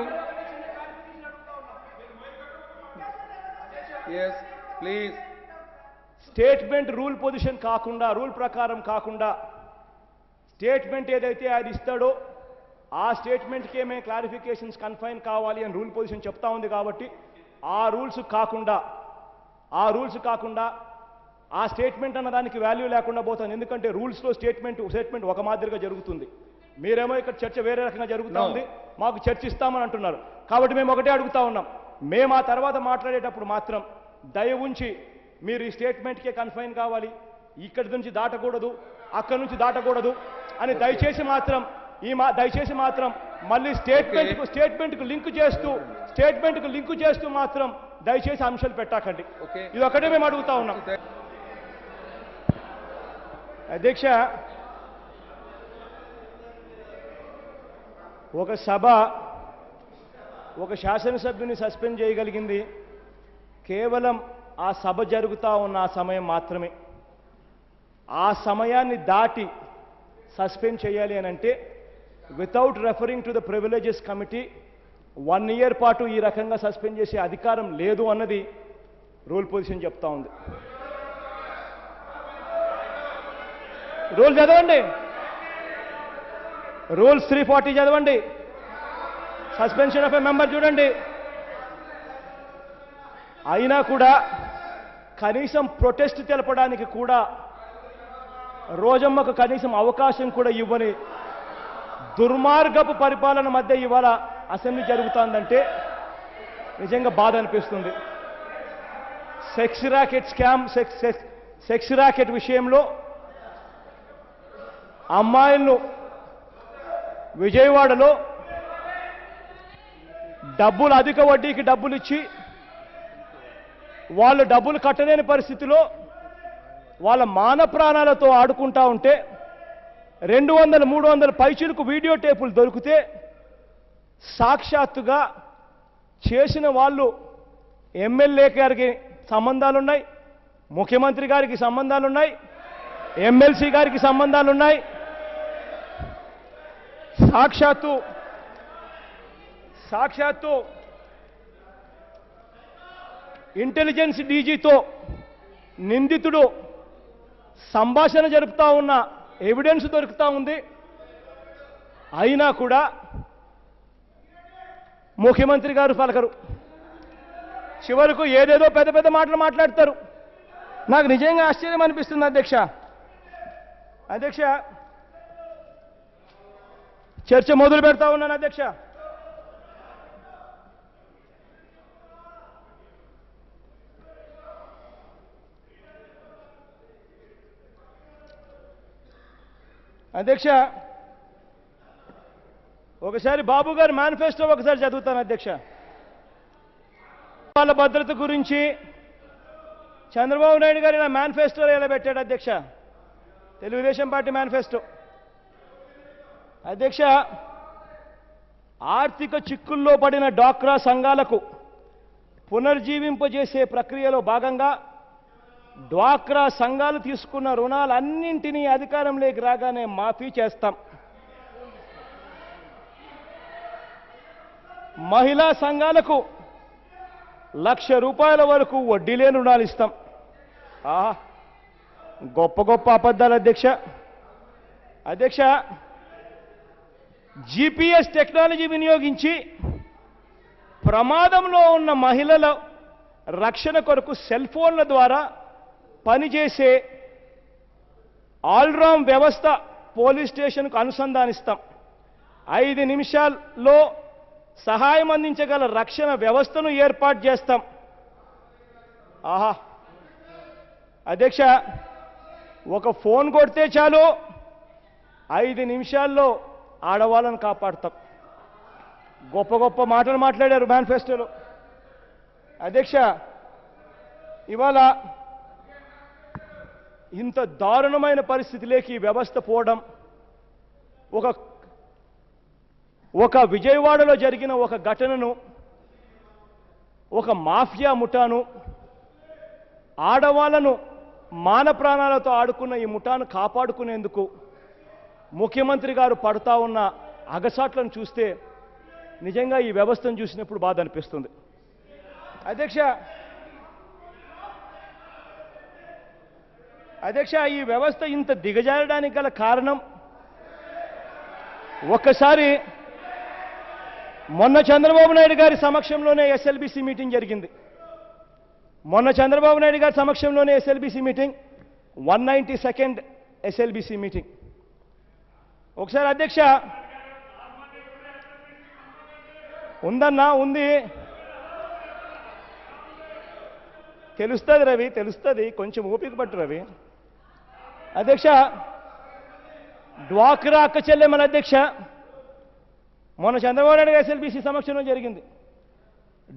Yes please. స్టేట్మెంట్ రూల్ ప్రకారం కాకుండా స్టేట్మెంట్ ఏదైతే అది ఇస్తాడో ఆ స్టేట్మెంట్కే మేము క్లారిఫికేషన్స్ కన్ఫైన్ కావాలి అని రూల్ పొజిషన్ చెప్తా ఉంది. కాబట్టి ఆ రూల్స్ కాకుండా ఆ స్టేట్మెంట్ అన్న దానికి వాల్యూ లేకుండా పోతుంది. ఎందుకంటే రూల్స్లో స్టేట్మెంట్ ఒక మాదిరిగా జరుగుతుంది. మీరేమో ఇక్కడ చర్చ వేరే రకంగా జరుగుతూ ఉంది, మాకు చర్చిస్తామని అంటున్నారు. కాబట్టి మేము ఒకటే అడుగుతా ఉన్నాం, మేము ఆ తర్వాత మాట్లాడేటప్పుడు మాత్రం దయ ఉంచి మీరు ఈ స్టేట్మెంట్కే కన్ఫైన్ కావాలి, ఇక్కడి నుంచి దాటకూడదు, అక్కడి నుంచి దాటకూడదు అని దయచేసి మాత్రం మళ్ళీ స్టేట్మెంట్కు లింక్ చేస్తూ మాత్రం దయచేసి అంశాలు పెట్టాకండి. ఇది ఒకటే మేము అడుగుతా ఉన్నాం. అధ్యక్ష, ఒక సభ ఒక శాసనసభ్యుని సస్పెండ్ చేయగలిగింది కేవలం ఆ సభ జరుగుతూ ఉన్న ఆ సమయం మాత్రమే. ఆ సమయాన్ని దాటి సస్పెండ్ చేయాలి అని అంటే without referring to the privileges committee 1 year పాటు ఈ రకంగా సస్పెండ్ చేసే అధికారం లేదు అన్నది రూల్ పొజిషన్ చెప్తా ఉంది. రూల్ చదవండి, రూల్స్ 340 చదవండి, సస్పెన్షన్ ఆఫ్ ఎ మెంబర్ చూడండి. అయినా కూడా కనీసం ప్రొటెస్ట్ తెలపడానికి కూడా రోజమ్మకు కనీసం అవకాశం కూడా ఇవ్వని దుర్మార్గపు పరిపాలన మధ్య ఇవాళ అసెంబ్లీ జరుగుతుందంటే నిజంగా బాధ అనిపిస్తుంది. సెక్స్ ర్యాకెట్ విషయంలో అమ్మాయిలను విజయవాడలో అధిక వడ్డీకి డబ్బులు ఇచ్చి వాళ్ళు డబ్బులు కట్టలేని పరిస్థితిలో వాళ్ళ మాన ప్రాణాలతో ఆడుకుంటా ఉంటే 200, 300 పైచిలకు వీడియో టేపులు దొరికితే సాక్షాత్తుగా చేసిన వాళ్ళు ఎమ్మెల్యే గారికి సంబంధాలున్నాయి, ముఖ్యమంత్రి గారికి సంబంధాలున్నాయి, ఎమ్మెల్సీ గారికి సంబంధాలున్నాయి. సాక్షాత్తు ఇంటెలిజెన్స్ డీజీతో నిందితుడు సంభాషణ జరుపుతా ఉన్న ఎవిడెన్స్ దొరుకుతా ఉంది. అయినా కూడా ముఖ్యమంత్రి గారు పలకరు. చివరకు ఏదేదో పెద్ద పెద్ద మాటలు మాట్లాడతారు. నాకు నిజంగా ఆశ్చర్యం అనిపిస్తుంది అధ్యక్ష. చర్చ మొదలు పెడతా ఉన్నాను అధ్యక్ష. ఒకసారి బాబు గారి మేనిఫెస్టో ఒకసారి చదువుతాను అధ్యక్ష. వాళ్ళ భద్రత గురించి చంద్రబాబు నాయుడు గారు ఇలా మేనిఫెస్టోలో ఎలా పెట్టాడు అధ్యక్ష? Telugu Desam party manifesto. అధ్యక్ష, ఆర్థిక చిక్కుల్లో పడిన డ్వాక్రా సంఘాలకు పునర్జీవింపజేసే ప్రక్రియలో భాగంగా డ్వాక్రా సంఘాలు తీసుకున్న రుణాలన్నింటినీ అధికారంలోకి రాగానే మాఫీ చేస్తాం. మహిళా సంఘాలకు ₹1,00,000 వరకు వడ్డీ లేని రుణాలు ఇస్తాం. గొప్ప గొప్ప అబద్ధాలు అధ్యక్ష. జీపీఎస్ టెక్నాలజీ వినియోగించి ప్రమాదంలో ఉన్న మహిళల రక్షణ కొరకు సెల్ ఫోన్ల ద్వారా పనిచేసే ఆల్రౌండ్ వ్యవస్థ పోలీస్ స్టేషన్కు అనుసంధానిస్తాం. 5 నిమిషాల్లో సహాయం అందించగల రక్షణ వ్యవస్థను ఏర్పాటు చేస్తాం. అధ్యక్ష, ఒక ఫోన్ కొడితే చాలు 5 నిమిషాల్లో ఆడవాళ్ళను కాపాడతాం. గొప్ప గొప్ప మాటలు మాట్లాడారు మేనిఫెస్టోలో. అధ్యక్ష, ఇవాళ ఇంత దారుణమైన పరిస్థితిలోకి ఈ వ్యవస్థ పోవడం, ఒక విజయవాడలో జరిగిన ఒక ఘటనను, ఒక మాఫియా ముఠాను, ఆడవాళ్లను మాన ప్రాణాలతో ఆడుకున్న ఈ ముఠాను కాపాడుకునేందుకు ముఖ్యమంత్రి గారు పడతా ఉన్న అగసాట్లను చూస్తే నిజంగా ఈ వ్యవస్థను చూసినప్పుడు బాధ అనిపిస్తుంది. అధ్యక్ష, ఈ వ్యవస్థ ఇంత దిగజారడానికి గల కారణం ఒక్కసారి మొన్న చంద్రబాబు నాయుడు గారి సమక్షంలోనే ఎస్ఎల్బీసీ మీటింగ్ జరిగింది. మొన్న చంద్రబాబు నాయుడు గారి సమక్షంలోనే SLBC meeting, 192nd SLBC meeting. ఒకసారి అధ్యక్ష, ఉందన్నా, ఉంది, తెలుస్తుంది రవి, తెలుస్తుంది, కొంచెం ఓపిక పట్టు రవి. అధ్యక్ష, డ్వాక్రా అక్క చెల్లెమ్మల అధ్యక్ష, మొన్న చంద్రబాబు నాయుడు ఎస్ఎల్బీసీ సమక్షంలో జరిగింది.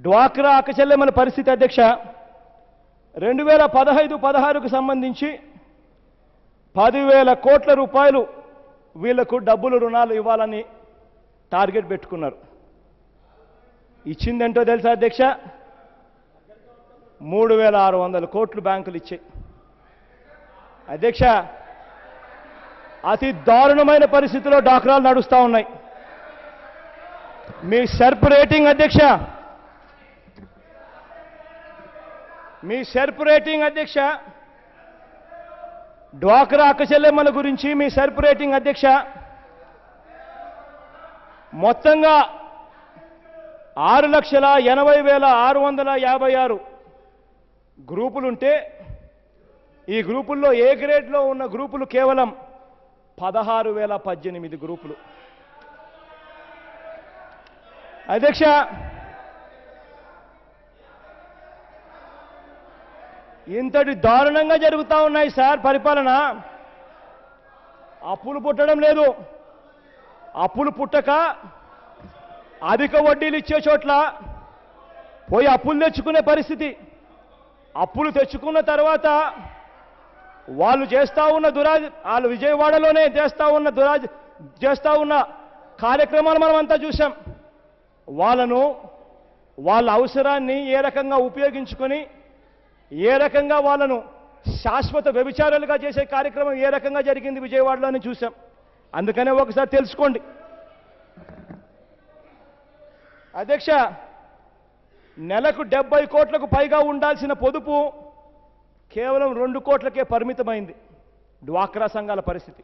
డ్వాక్రా అక్క చెల్లెమ్మల పరిస్థితి అధ్యక్ష, 2015-16కు సంబంధించి 10,000 కోట్ల రూపాయలు వీళ్లకు డబ్బులు రుణాలు ఇవ్వాలని టార్గెట్ పెట్టుకున్నారు. ఇచ్చిందేంటో తెలుసా అధ్యక్ష? 3,600 కోట్లు బ్యాంకులు ఇచ్చాయి. అధ్యక్ష, అతి దారుణమైన పరిస్థితిలో డాక్రాలు నడుస్తూ ఉన్నాయి. మీ సెర్ప్ రేటింగ్ అధ్యక్ష, డ్వాక్రా అక్క చెల్లెమ్మల గురించి మీ సెర్ప్ రేటింగ్ అధ్యక్ష, మొత్తంగా 6,80,656 గ్రూపులుంటే ఈ గ్రూపుల్లో ఏ గ్రేడ్లో ఉన్న గ్రూపులు కేవలం 16,018 గ్రూపులు. అధ్యక్ష, ఇంతటి దారుణంగా జరుగుతూ ఉన్నాయి సార్ పరిపాలన. అప్పులు పుట్టడం లేదు, అప్పులు పుట్టక అధిక వడ్డీలు ఇచ్చే చోట్ల పోయి అప్పులు తెచ్చుకునే పరిస్థితి. అప్పులు తెచ్చుకున్న తర్వాత వాళ్ళు వాళ్ళు విజయవాడలోనే చేస్తా ఉన్న కార్యక్రమాలు మనం అంతా చూసాం. వాళ్ళ అవసరాన్ని ఏ రకంగా ఉపయోగించుకొని ఏ రకంగా వాళ్ళను శాశ్వత వ్యభిచారాలుగా చేసే కార్యక్రమం ఏ రకంగా జరిగింది విజయవాడలోనే చూసాం. అందుకనే ఒకసారి తెలుసుకోండి. అధ్యక్ష, నెలకు 70 కోట్లకు పైగా ఉండాల్సిన పొదుపు కేవలం 2 కోట్లకే పరిమితమైంది. డ్వాక్రా సంఘాల పరిస్థితి,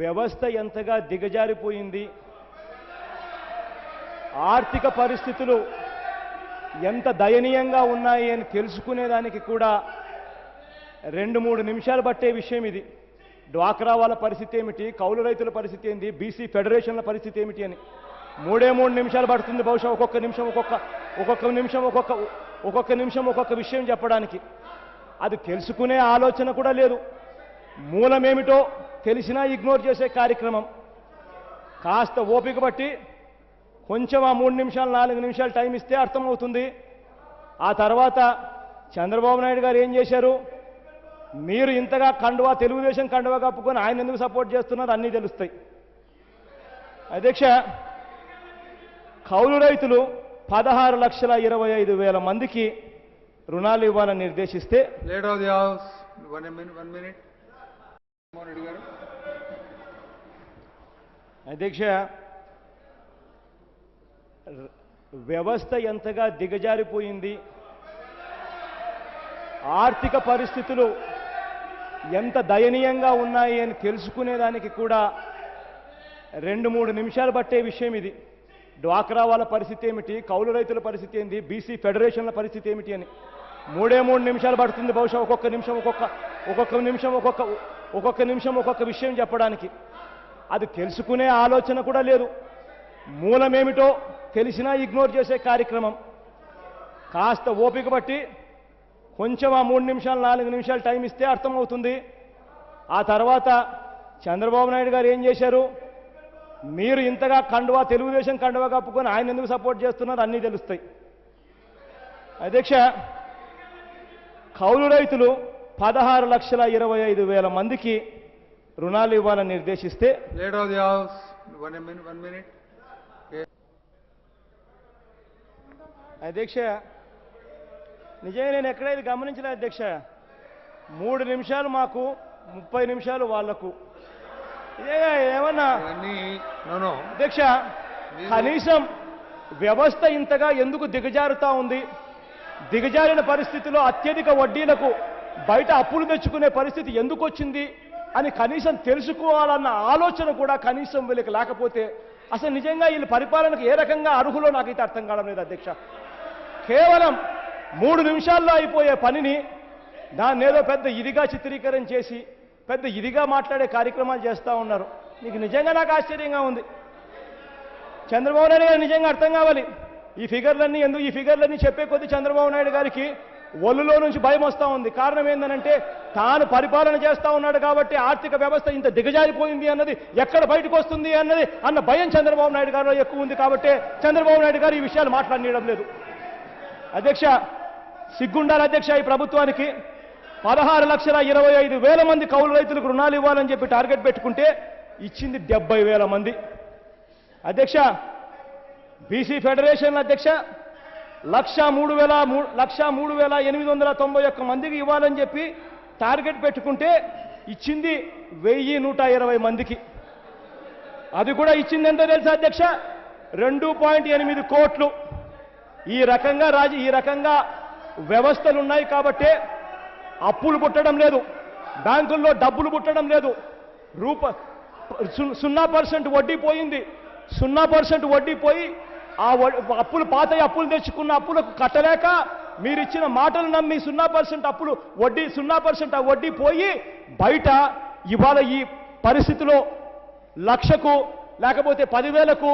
వ్యవస్థ ఎంతగా దిగజారిపోయింది, ఆర్థిక పరిస్థితులు ఎంత దయనీయంగా ఉన్నాయి అని తెలుసుకునేదానికి కూడా 2-3 నిమిషాలు పట్టే విషయం ఇది. డ్వాక్రా వాళ్ళ పరిస్థితి ఏమిటి, కౌలు రైతుల పరిస్థితి ఏంటి, బీసీ ఫెడరేషన్ల పరిస్థితి ఏమిటి అని 3 నిమిషాలు పడుతుంది బహుశా ఒక్కొక్క నిమిషం ఒక్కొక్క విషయం చెప్పడానికి. అది తెలుసుకునే ఆలోచన కూడా లేదు. మూలమేమిటో తెలిసినా ఇగ్నోర్ చేసే కార్యక్రమం. కాస్త ఓపిక బట్టి కొంచెం ఆ 3 నిమిషాలు 4 నిమిషాలు టైం ఇస్తే అర్థమవుతుంది. ఆ తర్వాత చంద్రబాబు నాయుడు గారు ఏం చేశారు, మీరు ఇంతగా తెలుగుదేశం కండువా కప్పుకొని ఆయన ఎందుకు సపోర్ట్ చేస్తున్నారు అన్నీ తెలుస్తాయి. అధ్యక్ష, కౌలు రైతులు 16,25,000 మందికి రుణాలు ఇవ్వాలని నిర్దేశిస్తే అధ్యక్ష, వ్యవస్థ ఎంతగా దిగజారిపోయింది, ఆర్థిక పరిస్థితులు ఎంత దయనీయంగా ఉన్నాయి అని తెలుసుకునేదానికి కూడా 2-3 నిమిషాలు పట్టే విషయం ఇది. డ్వాక్రా వాళ్ళ పరిస్థితి ఏమిటి, కౌలు రైతుల పరిస్థితి ఏంటి, బీసీ ఫెడరేషన్ల పరిస్థితి ఏమిటి అని 3 నిమిషాలు పడుతుంది బహుశా ఒక్కొక్క నిమిషం ఒక్కొక్క విషయం చెప్పడానికి. అది తెలుసుకునే ఆలోచన కూడా లేదు. మూలమేమిటో తెలిసినా ఇగ్నోర్ చేసే కార్యక్రమం. కాస్త ఓపిక బట్టి కొంచెం ఆ 3 నిమిషాలు 4 నిమిషాలు టైం ఇస్తే అర్థమవుతుంది. ఆ తర్వాత చంద్రబాబు నాయుడు గారు ఏం చేశారు, మీరు ఇంతగా తెలుగుదేశం కండువా కప్పుకొని ఆయన ఎందుకు సపోర్ట్ చేస్తున్నారు అన్నీ తెలుస్తాయి. అధ్యక్ష, కౌలు రైతులు 16,25,000 మందికి రుణాలు ఇవ్వాలని నిర్దేశిస్తే అధ్యక్ష, నిజంగా నేను ఎక్కడైతే గమనించలేదు అధ్యక్ష, 3 నిమిషాలు మాకు 30 నిమిషాలు వాళ్లకు. ఏమన్నా అధ్యక్ష, కనీసం వ్యవస్థ ఇంతగా ఎందుకు దిగజారుతా ఉంది, దిగజారిన పరిస్థితిలో అత్యధిక వడ్డీలకు బయట అప్పులు తెచ్చుకునే పరిస్థితి ఎందుకు వచ్చింది అని కనీసం తెలుసుకోవాలన్న ఆలోచన కూడా కనీసం వీళ్ళకి లేకపోతే అసలు నిజంగా వీళ్ళ పరిపాలనకు ఏ రకంగా అర్హులో నాకైతే అర్థం కావడం లేదు అధ్యక్ష. కేవలం 3 నిమిషాల్లో అయిపోయే పనిని దాన్ని ఏదో పెద్ద ఇదిగా చిత్రీకరణ చేసి పెద్ద ఇదిగా మాట్లాడే కార్యక్రమాలు చేస్తూ ఉన్నారు. నీకు నిజంగా నాకు ఆశ్చర్యంగా ఉంది. చంద్రబాబు నాయుడు గారు నిజంగా అర్థం కావాలి. ఈ ఫిగర్లన్నీ చెప్పే కొద్దీ చంద్రబాబు నాయుడు గారికి ఒళ్ళులో నుంచి భయం వస్తూ ఉంది. కారణం ఏంటంటే తాను పరిపాలన చేస్తూ ఉన్నాడు కాబట్టి ఆర్థిక వ్యవస్థ ఇంత దిగజారిపోయింది అన్నది ఎక్కడ బయటకు వస్తుంది అన్న భయం చంద్రబాబు నాయుడు గారిలో ఎక్కువ ఉంది కాబట్టి చంద్రబాబు నాయుడు గారు ఈ విషయాలు మాట్లాడనీయడం లేదు. అధ్యక్ష, సిగ్గుండాలి అధ్యక్ష ఈ ప్రభుత్వానికి. 16,25,000 మంది కౌలు రైతులకు రుణాలు ఇవ్వాలని చెప్పి టార్గెట్ పెట్టుకుంటే ఇచ్చింది 70,000 మంది. అధ్యక్ష, బీసీ ఫెడరేషన్ అధ్యక్ష 1,03,891 మందికి ఇవ్వాలని చెప్పి టార్గెట్ పెట్టుకుంటే ఇచ్చింది 1,120 మందికి. అది కూడా ఇచ్చింది ఎంతో తెలుసా అధ్యక్ష, 2.8 కోట్లు. ఈ రకంగా వ్యవస్థలు ఉన్నాయి కాబట్టి అప్పులు పుట్టడం లేదు, బ్యాంకుల్లో డబ్బులు పుట్టడం లేదు, 0% వడ్డీ పోయింది. 0% వడ్డీ పోయి ఆ పాత అప్పులు తెచ్చుకున్న అప్పులకు కట్టలేక మీరిచ్చిన మాటలు నమ్మి 0% అప్పులు వడ్డీ 0% ఆ వడ్డీ పోయి బయట ఇవాళ ఈ పరిస్థితిలో లక్షకు లేకపోతే 10,000కు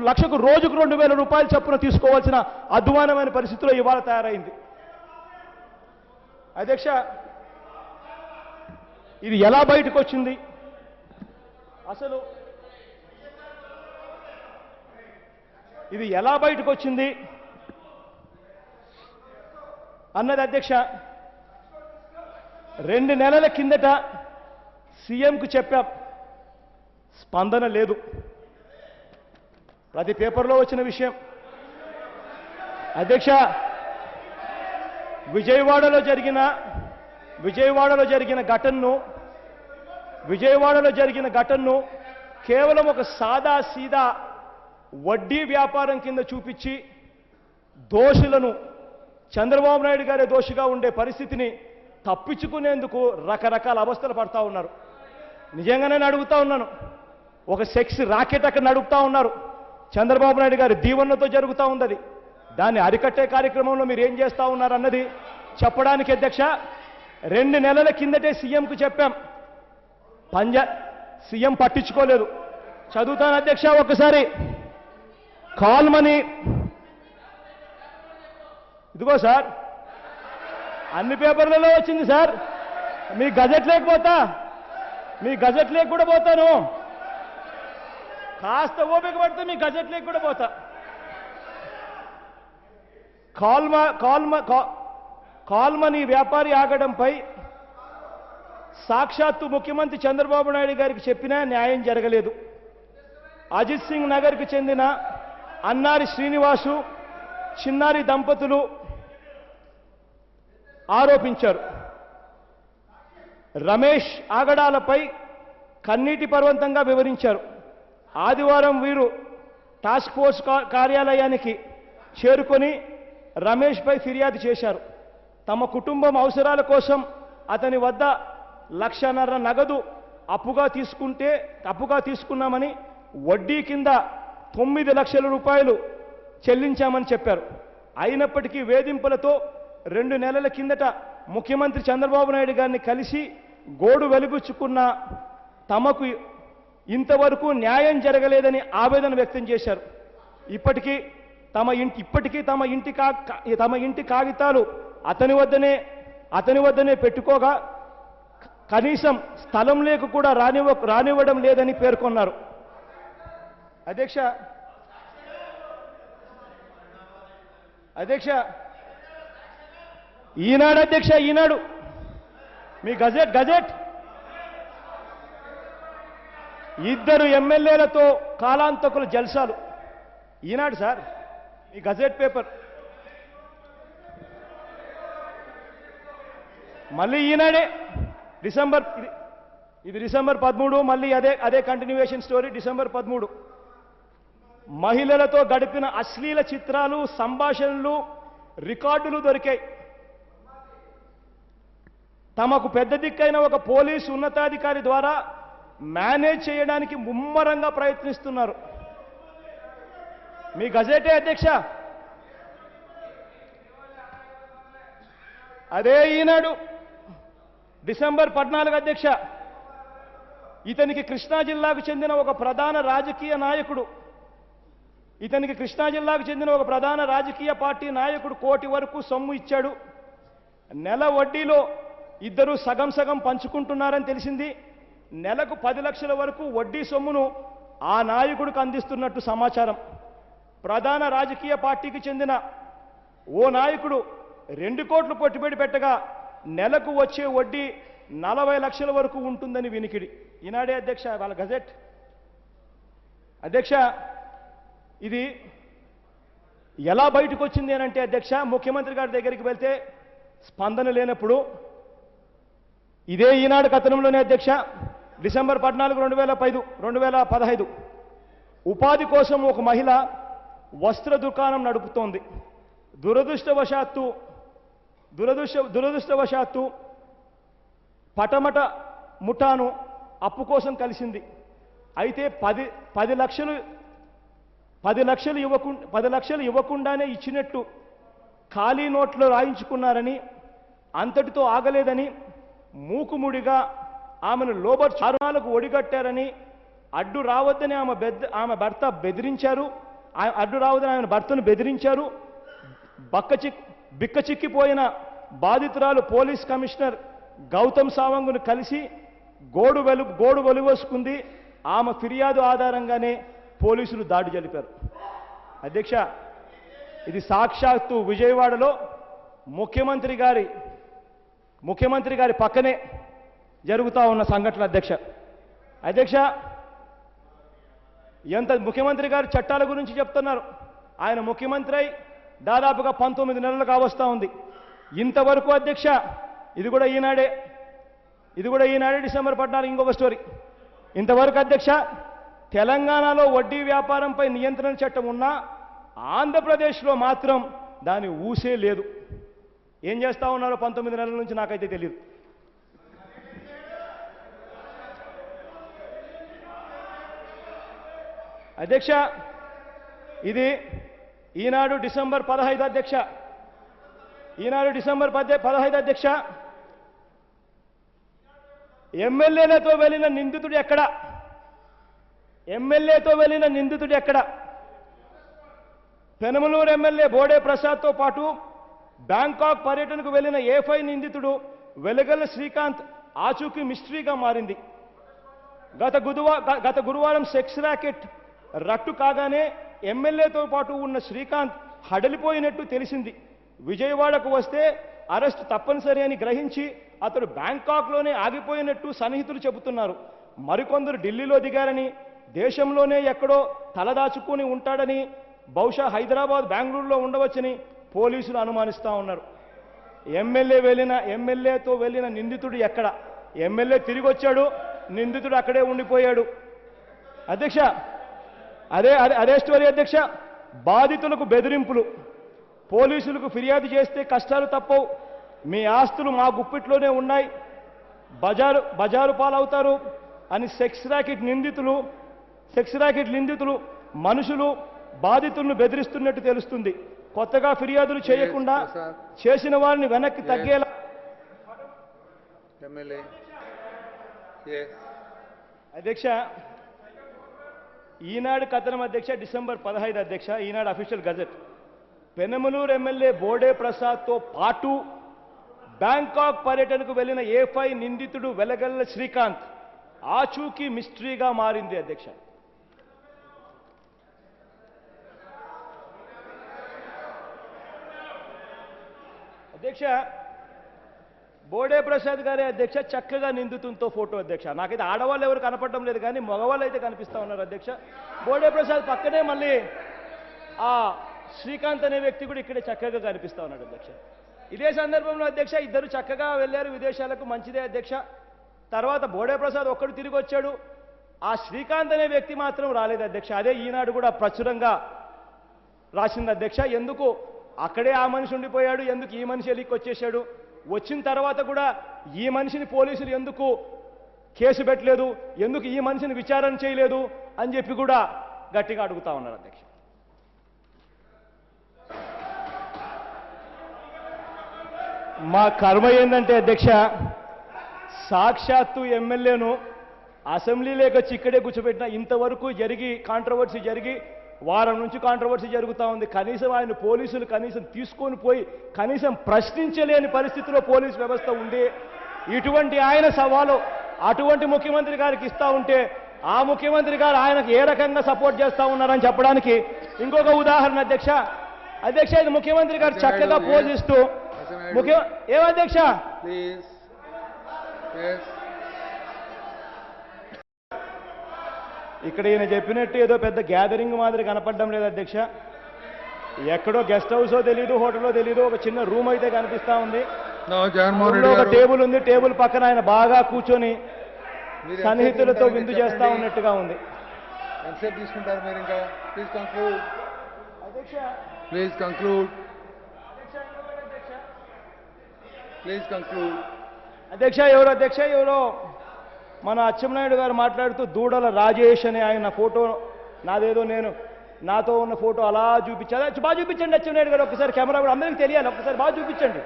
లక్షకు రోజుకు 2,000 రూపాయలు చొప్పున తీసుకోవాల్సిన అధ్వానమైన పరిస్థితిలో ఇవాళ తయారైంది. అధ్యక్ష, ఇది ఎలా బయటకు వచ్చింది, అసలు ఇది ఎలా బయటకు వచ్చింది, అన్నది అధ్యక్ష 2 నెలల కిందట సీఎంకు చెప్పాం, స్పందన లేదు. ప్రతి పేపర్లో వచ్చిన విషయం. అధ్యక్ష, విజయవాడలో జరిగిన ఘటనను కేవలం ఒక సాదా సీదా వడ్డీ వ్యాపారం కింద చూపించి దోషులను చంద్రబాబు నాయుడు గారే దోషిగా ఉండే పరిస్థితిని తప్పించుకునేందుకు రకరకాల అవస్థలు పడతా ఉన్నారు. నిజంగానే నేను అడుగుతా ఉన్నాను, ఒక సెక్స్ రాకెట్ అక్కడ నడుపుతా ఉన్నారు. చంద్రబాబు నాయుడు గారి దీవెనతో జరుగుతూ ఉంది. దాన్ని అరికట్టే కార్యక్రమంలో మీరు ఏం చేస్తూ ఉన్నారు అన్నది చెప్పడానికి అధ్యక్ష 2 నెలల కిందటే సీఎంకు చెప్పాం, సీఎం పట్టించుకోలేదు. చదువుతాను అధ్యక్ష ఒకసారి. కాల్ మనీ, ఇదిగో సార్, అన్ని పేపర్లలో వచ్చింది సార్. మీ గజెట్ లేక కూడా పోతాను. కాస్త ఓపిక పడితే మీ గజెట్ లేక కూడా పోతా. కాల్ మనీ వ్యాపారి ఆగడంపై సాక్షాత్తు ముఖ్యమంత్రి చంద్రబాబు నాయుడు గారికి చెప్పినా న్యాయం జరగలేదు. అజిత్ సింగ్ నగర్కి చెందిన అన్నారి శ్రీనివాసు, చిన్నారి దంపతులు ఆరోపించారు. రమేష్ ఆగడాలపై కన్నీటి పర్వంతంగా వివరించారు. ఆదివారం వీరు టాస్క్ ఫోర్స్ కార్యాలయానికి చేరుకొని రమేష్పై ఫిర్యాదు చేశారు. తమ కుటుంబం అవసరాల కోసం అతని వద్ద 1.5 లక్షల నగదు అప్పుగా తీసుకున్నామని, వడ్డీ కింద 9 లక్షల రూపాయలు చెల్లించామని చెప్పారు. అయినప్పటికీ వేధింపులతో 2 నెలల కిందట ముఖ్యమంత్రి చంద్రబాబు నాయుడు గారిని కలిసి గోడు వెలుగుచ్చుకున్న తమకు ఇంతవరకు న్యాయం జరగలేదని ఆవేదన వ్యక్తం చేశారు. ఇప్పటికీ తమ ఇంటి కాగితాలు అతని వద్దనే పెట్టుకోగా కనీసం స్థలం లేక కూడా రానివ్వడం లేదని పేర్కొన్నారు. అధ్యక్ష ఈనాడు మీ గజెట్ 2 ఎమ్మెల్యేలతో కాలాంతకుల జల్సాలు. ఈనాడు సార్, ఈ గజెట్ పేపర్. మళ్ళీ ఈనాడే డిసెంబర్ 13, మళ్ళీ అదే కంటిన్యూయేషన్ స్టోరీ. డిసెంబర్ 13 మహిళలతో గడిపిన అశ్లీల చిత్రాలు, సంభాషణలు, రికార్డులు దొరికాయి. తమకు పెద్ద దిక్కైన ఒక పోలీసు ఉన్నతాధికారి ద్వారా మేనేజ్ చేయడానికి ముమ్మరంగా ప్రయత్నిస్తున్నారు. మీ గజెటే అధ్యక్ష. అదే ఈనాడు డిసెంబర్ 14 అధ్యక్ష. ఇతనికి కృష్ణా జిల్లాకు చెందిన ఒక ప్రధాన రాజకీయ పార్టీ నాయకుడు 1 కోటి వరకు సొమ్ము ఇచ్చాడు. నెల వడ్డీలో ఇద్దరు సగం పంచుకుంటున్నారని తెలిసింది. నెలకు 10 లక్షల వరకు వడ్డీ సొమ్మును ఆ నాయకుడికి అందిస్తున్నట్టు సమాచారం. ప్రధాన రాజకీయ పార్టీకి చెందిన ఓ నాయకుడు 2 కోట్లు పెట్టుబడి పెట్టగా నెలకు వచ్చే వడ్డీ 40 లక్షల వరకు ఉంటుందని వినికిడి. ఈనాడే అధ్యక్ష వాళ్ళ గజెట్. అధ్యక్ష, ఇది ఎలా బయటకు వచ్చింది అనంటే అధ్యక్ష, ముఖ్యమంత్రి గారి దగ్గరికి వెళ్తే స్పందన లేనప్పుడు ఇదే ఈనాడు కథనంలోనే అధ్యక్ష డిసెంబర్ 14, 2015 ఉపాధి కోసం ఒక మహిళ వస్త్ర దుకాణం నడుపుతోంది. దురదృష్టవశాత్తు పటమట ముఠాను అప్పు కోసం కలిసింది. అయితే 10 లక్షలు ఇవ్వకుండానే ఇచ్చినట్టు ఖాళీ నోట్లో రాయించుకున్నారని, అంతటితో ఆగలేదని మూకుముడిగా ఆమెను లోబర్చారులకు ఒడిగట్టారని, అడ్డు రావద్దని ఆమె భర్త బెదిరించారు. ఆమె భర్తను బెదిరించారు. బిక్కచిక్కిపోయిన బాధితురాలు పోలీస్ కమిషనర్ గౌతమ్ సావంగ్ను కలిసి గోడు వెలువసుకుంది. ఆమె ఫిర్యాదు ఆధారంగానే పోలీసులు దాడి జరిపారు. అధ్యక్ష, ఇది సాక్షాత్తు విజయవాడలో ముఖ్యమంత్రి గారి పక్కనే జరుగుతూ ఉన్న సంఘటన అధ్యక్ష ఎంత ముఖ్యమంత్రి గారు చట్టాల గురించి చెప్తున్నారు. ఆయన ముఖ్యమంత్రి అయి దాదాపుగా 19 నెలలు కావస్తా ఉంది. ఇంతవరకు అధ్యక్ష ఇది కూడా ఈనాడే డిసెంబర్ 14 ఇంకొక స్టోరీ. ఇంతవరకు అధ్యక్ష తెలంగాణలో వడ్డీ వ్యాపారంపై నియంత్రణ చట్టం ఉన్నా ఆంధ్రప్రదేశ్లో మాత్రం దాని ఊసే లేదు. ఏం చేస్తా ఉన్నారో 19 నెలల నుంచి నాకైతే తెలియదు. అధ్యక్ష ఇది ఈనాడు డిసెంబర్ 15 అధ్యక్ష. ఈనాడు డిసెంబర్ 15 అధ్యక్ష. ఎమ్మెల్యేలతో వెళ్ళిన నిందితుడు ఎక్కడ? ఎమ్మెల్యేతో వెళ్ళిన నిందితుడు ఎక్కడ? పెనమలూరు ఎమ్మెల్యే బోడే ప్రసాద్తో పాటు బ్యాంకాక్ పర్యటనకు వెళ్ళిన A5 నిందితుడు వెలగల్ల శ్రీకాంత్ ఆచూకీ మిస్టరీగా మారింది. గత గురువారం సెక్స్ ర్యాకెట్ రట్టు కాగానే ఎమ్మెల్యేతో పాటు ఉన్న శ్రీకాంత్ హడలిపోయినట్టు తెలిసింది. విజయవాడకు వస్తే అరెస్టు తప్పనిసరి అని గ్రహించి అతడు బ్యాంకాక్లోనే ఆగిపోయినట్టు సన్నిహితులు చెబుతున్నారు. మరికొందరు ఢిల్లీలో దిగారని, దేశంలోనే ఎక్కడో తలదాచుకుని ఉంటాడని, బహుశా హైదరాబాద్ బెంగళూరులో ఉండవచ్చని పోలీసులు అనుమానిస్తూ ఉన్నారు. ఎమ్మెల్యేతో వెళ్ళిన నిందితుడు ఎక్కడ? ఎమ్మెల్యే తిరిగి వచ్చాడు, నిందితుడు అక్కడే ఉండిపోయాడు. అధ్యక్ష అదే స్టోరీ అధ్యక్ష. బాధితులకు బెదిరింపులు, పోలీసులకు ఫిర్యాదు చేస్తే కష్టాలు తప్పవు, మీ ఆస్తులు మా గుప్పిట్లోనే ఉన్నాయి, బజారు పాలవుతారు అని సెక్స్ ర్యాకెట్ నిందితులు మనుషులు బాధితులను బెదిరిస్తున్నట్టు తెలుస్తుంది. కొత్తగా ఫిర్యాదులు చేయకుండా చేసిన వారిని వెనక్కి తగ్గేలా అధ్యక్ష ఈనాడు కథనం అధ్యక్ష డిసెంబర్ 15 అధ్యక్ష. ఈనాడు official gazette. Penamaluru MLA Bode ప్రసాద్తో పాటు బ్యాంకాక్ పర్యటనకు వెళ్లిన A5 నిందితుడు వెలగల్ల శ్రీకాంత్ ఆచూకీ మిస్టరీగా మారింది అధ్యక్ష. అధ్యక్ష బోడే ప్రసాద్ గారే అధ్యక్ష చక్కగా నిందితులతో ఫోటో అధ్యక్ష. నాకైతే ఆడవాళ్ళు ఎవరు కనపడడం లేదు కానీ మగవాళ్ళు అయితే కనిపిస్తా ఉన్నారు అధ్యక్ష. బోడే ప్రసాద్ పక్కనే మళ్ళీ ఆ శ్రీకాంత్ అనే వ్యక్తి కూడా ఇక్కడే చక్కగా కనిపిస్తా ఉన్నాడు అధ్యక్ష. ఇదే సందర్భంలో అధ్యక్ష ఇద్దరు చక్కగా వెళ్ళారు విదేశాలకు, మంచిదే అధ్యక్ష. తర్వాత బోడే ప్రసాద్ ఒక్కడు తిరిగి వచ్చాడు, ఆ శ్రీకాంత్ అనే వ్యక్తి మాత్రం రాలేదు అధ్యక్ష. అదే ఈనాడు కూడా ప్రచురంగా రాసింది అధ్యక్ష. ఎందుకు అక్కడే ఆ మనిషి ఉండిపోయాడు, ఎందుకు ఈ మనిషి ఎలికి వచ్చేసాడు, వచ్చిన తర్వాత కూడా ఈ మనిషిని పోలీసులు ఎందుకు కేసు పెట్టలేదు, ఎందుకు ఈ మనిషిని విచారణ చేయలేదు అని చెప్పి కూడా గట్టిగా అడుగుతా ఉన్నారు అధ్యక్ష. మా కర్మ ఏంటంటే అధ్యక్ష సాక్షాత్తు ఎమ్మెల్యేను అసెంబ్లీలోకి వచ్చి ఇక్కడే కూర్చోబెట్టిన ఇంతవరకు కాంట్రవర్సీ జరిగి వారం నుంచి కాంట్రవర్సీ జరుగుతూ ఉంది. కనీసం ఆయన పోలీసులు కనీసం తీసుకొని పోయి కనీసం ప్రశ్నించలేని పరిస్థితిలో పోలీసు వ్యవస్థ ఉండి ఇటువంటి ఆయన సవాలు అటువంటి ముఖ్యమంత్రి గారికి ఇస్తా ఉంటే ఆ ముఖ్యమంత్రి గారు ఆయనకు ఏ రకంగా సపోర్ట్ చేస్తా ఉన్నారని చెప్పడానికి ఇంకొక ఉదాహరణ అధ్యక్ష. ఇది ముఖ్యమంత్రి గారు చక్కగా పోజిస్తూ ఏమధ్యక్ష ఇక్కడ ఈయన చెప్పినట్టు ఏదో పెద్ద గ్యాదరింగ్ మాదిరి కనపడడం లేదు అధ్యక్ష. ఎక్కడో గెస్ట్ హౌసో తెలీదు, హోటల్లో తెలీదు, ఒక చిన్న రూమ్ అయితే కనిపిస్తా ఉంది. ఒక టేబుల్ ఉంది, టేబుల్ పక్కన ఆయన బాగా కూర్చొని సన్నిహితులతో విందు చేస్తా ఉన్నట్టుగా ఉంది. తీసుకుంటారు మీరు ఇంకా ప్లీజ్ కంక్లూడ్ అధ్యక్ష. ఎవరో మన అచ్చెన్నాయుడు గారు మాట్లాడుతూ దూడల రాజేష్ అనే ఆయన ఫోటో నాతో ఉన్న ఫోటో అలా చూపించారు. బాగా చూపించండి అచ్చెన్నాయుడు గారు, ఒకసారి కెమెరా కూడా అందరికీ తెలియాలి, ఒకసారి బాగా చూపించండి.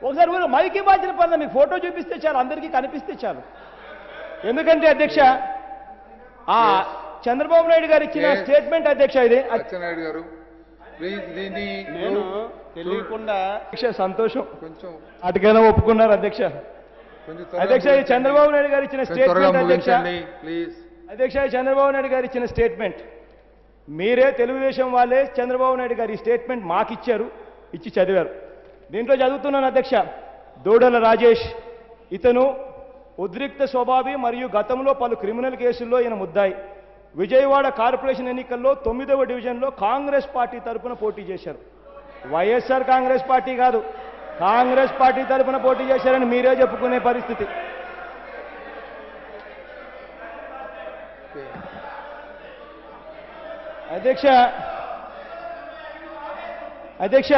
ఒకసారి మీరు మైకి బాధ్యత పడిన మీకు ఫోటో చూపిస్తే చాలు, అందరికీ కనిపిస్తే చాలు. ఎందుకంటే అధ్యక్ష ఆ చంద్రబాబు నాయుడు గారు ఇచ్చిన స్టేట్మెంట్ అధ్యక్ష ఇది. అచ్చెన్నాయుడు గారు నేను తెలియకుండా సంతోషం కొంచెం అటుకైనా ఒప్పుకున్నారు అధ్యక్ష. అధ్యక్ష ఈ చంద్రబాబు నాయుడు గారు ఇచ్చిన స్టేట్మెంట్ అధ్యక్ష. చంద్రబాబు నాయుడు గారు ఇచ్చిన స్టేట్మెంట్ మీరే తెలుగుదేశం వాళ్ళే చంద్రబాబు నాయుడు గారు ఈ స్టేట్మెంట్ మాకు ఇచ్చి చదివారు. దీంట్లో చదువుతున్నాను అధ్యక్ష. దూడల రాజేష్ ఇతను ఉద్రిక్త స్వభావి మరియు గతంలో పలు క్రిమినల్ కేసుల్లో ఈయన ముద్దాయి. విజయవాడ కార్పొరేషన్ ఎన్నికల్లో 9వ డివిజన్లో కాంగ్రెస్ పార్టీ తరఫున పోటీ చేశారు. వైఎస్ఆర్ కాంగ్రెస్ పార్టీ కాదు, కాంగ్రెస్ పార్టీ తరఫున పోటీ చేశారని మీరే చెప్పుకునే పరిస్థితి. అధ్యక్ష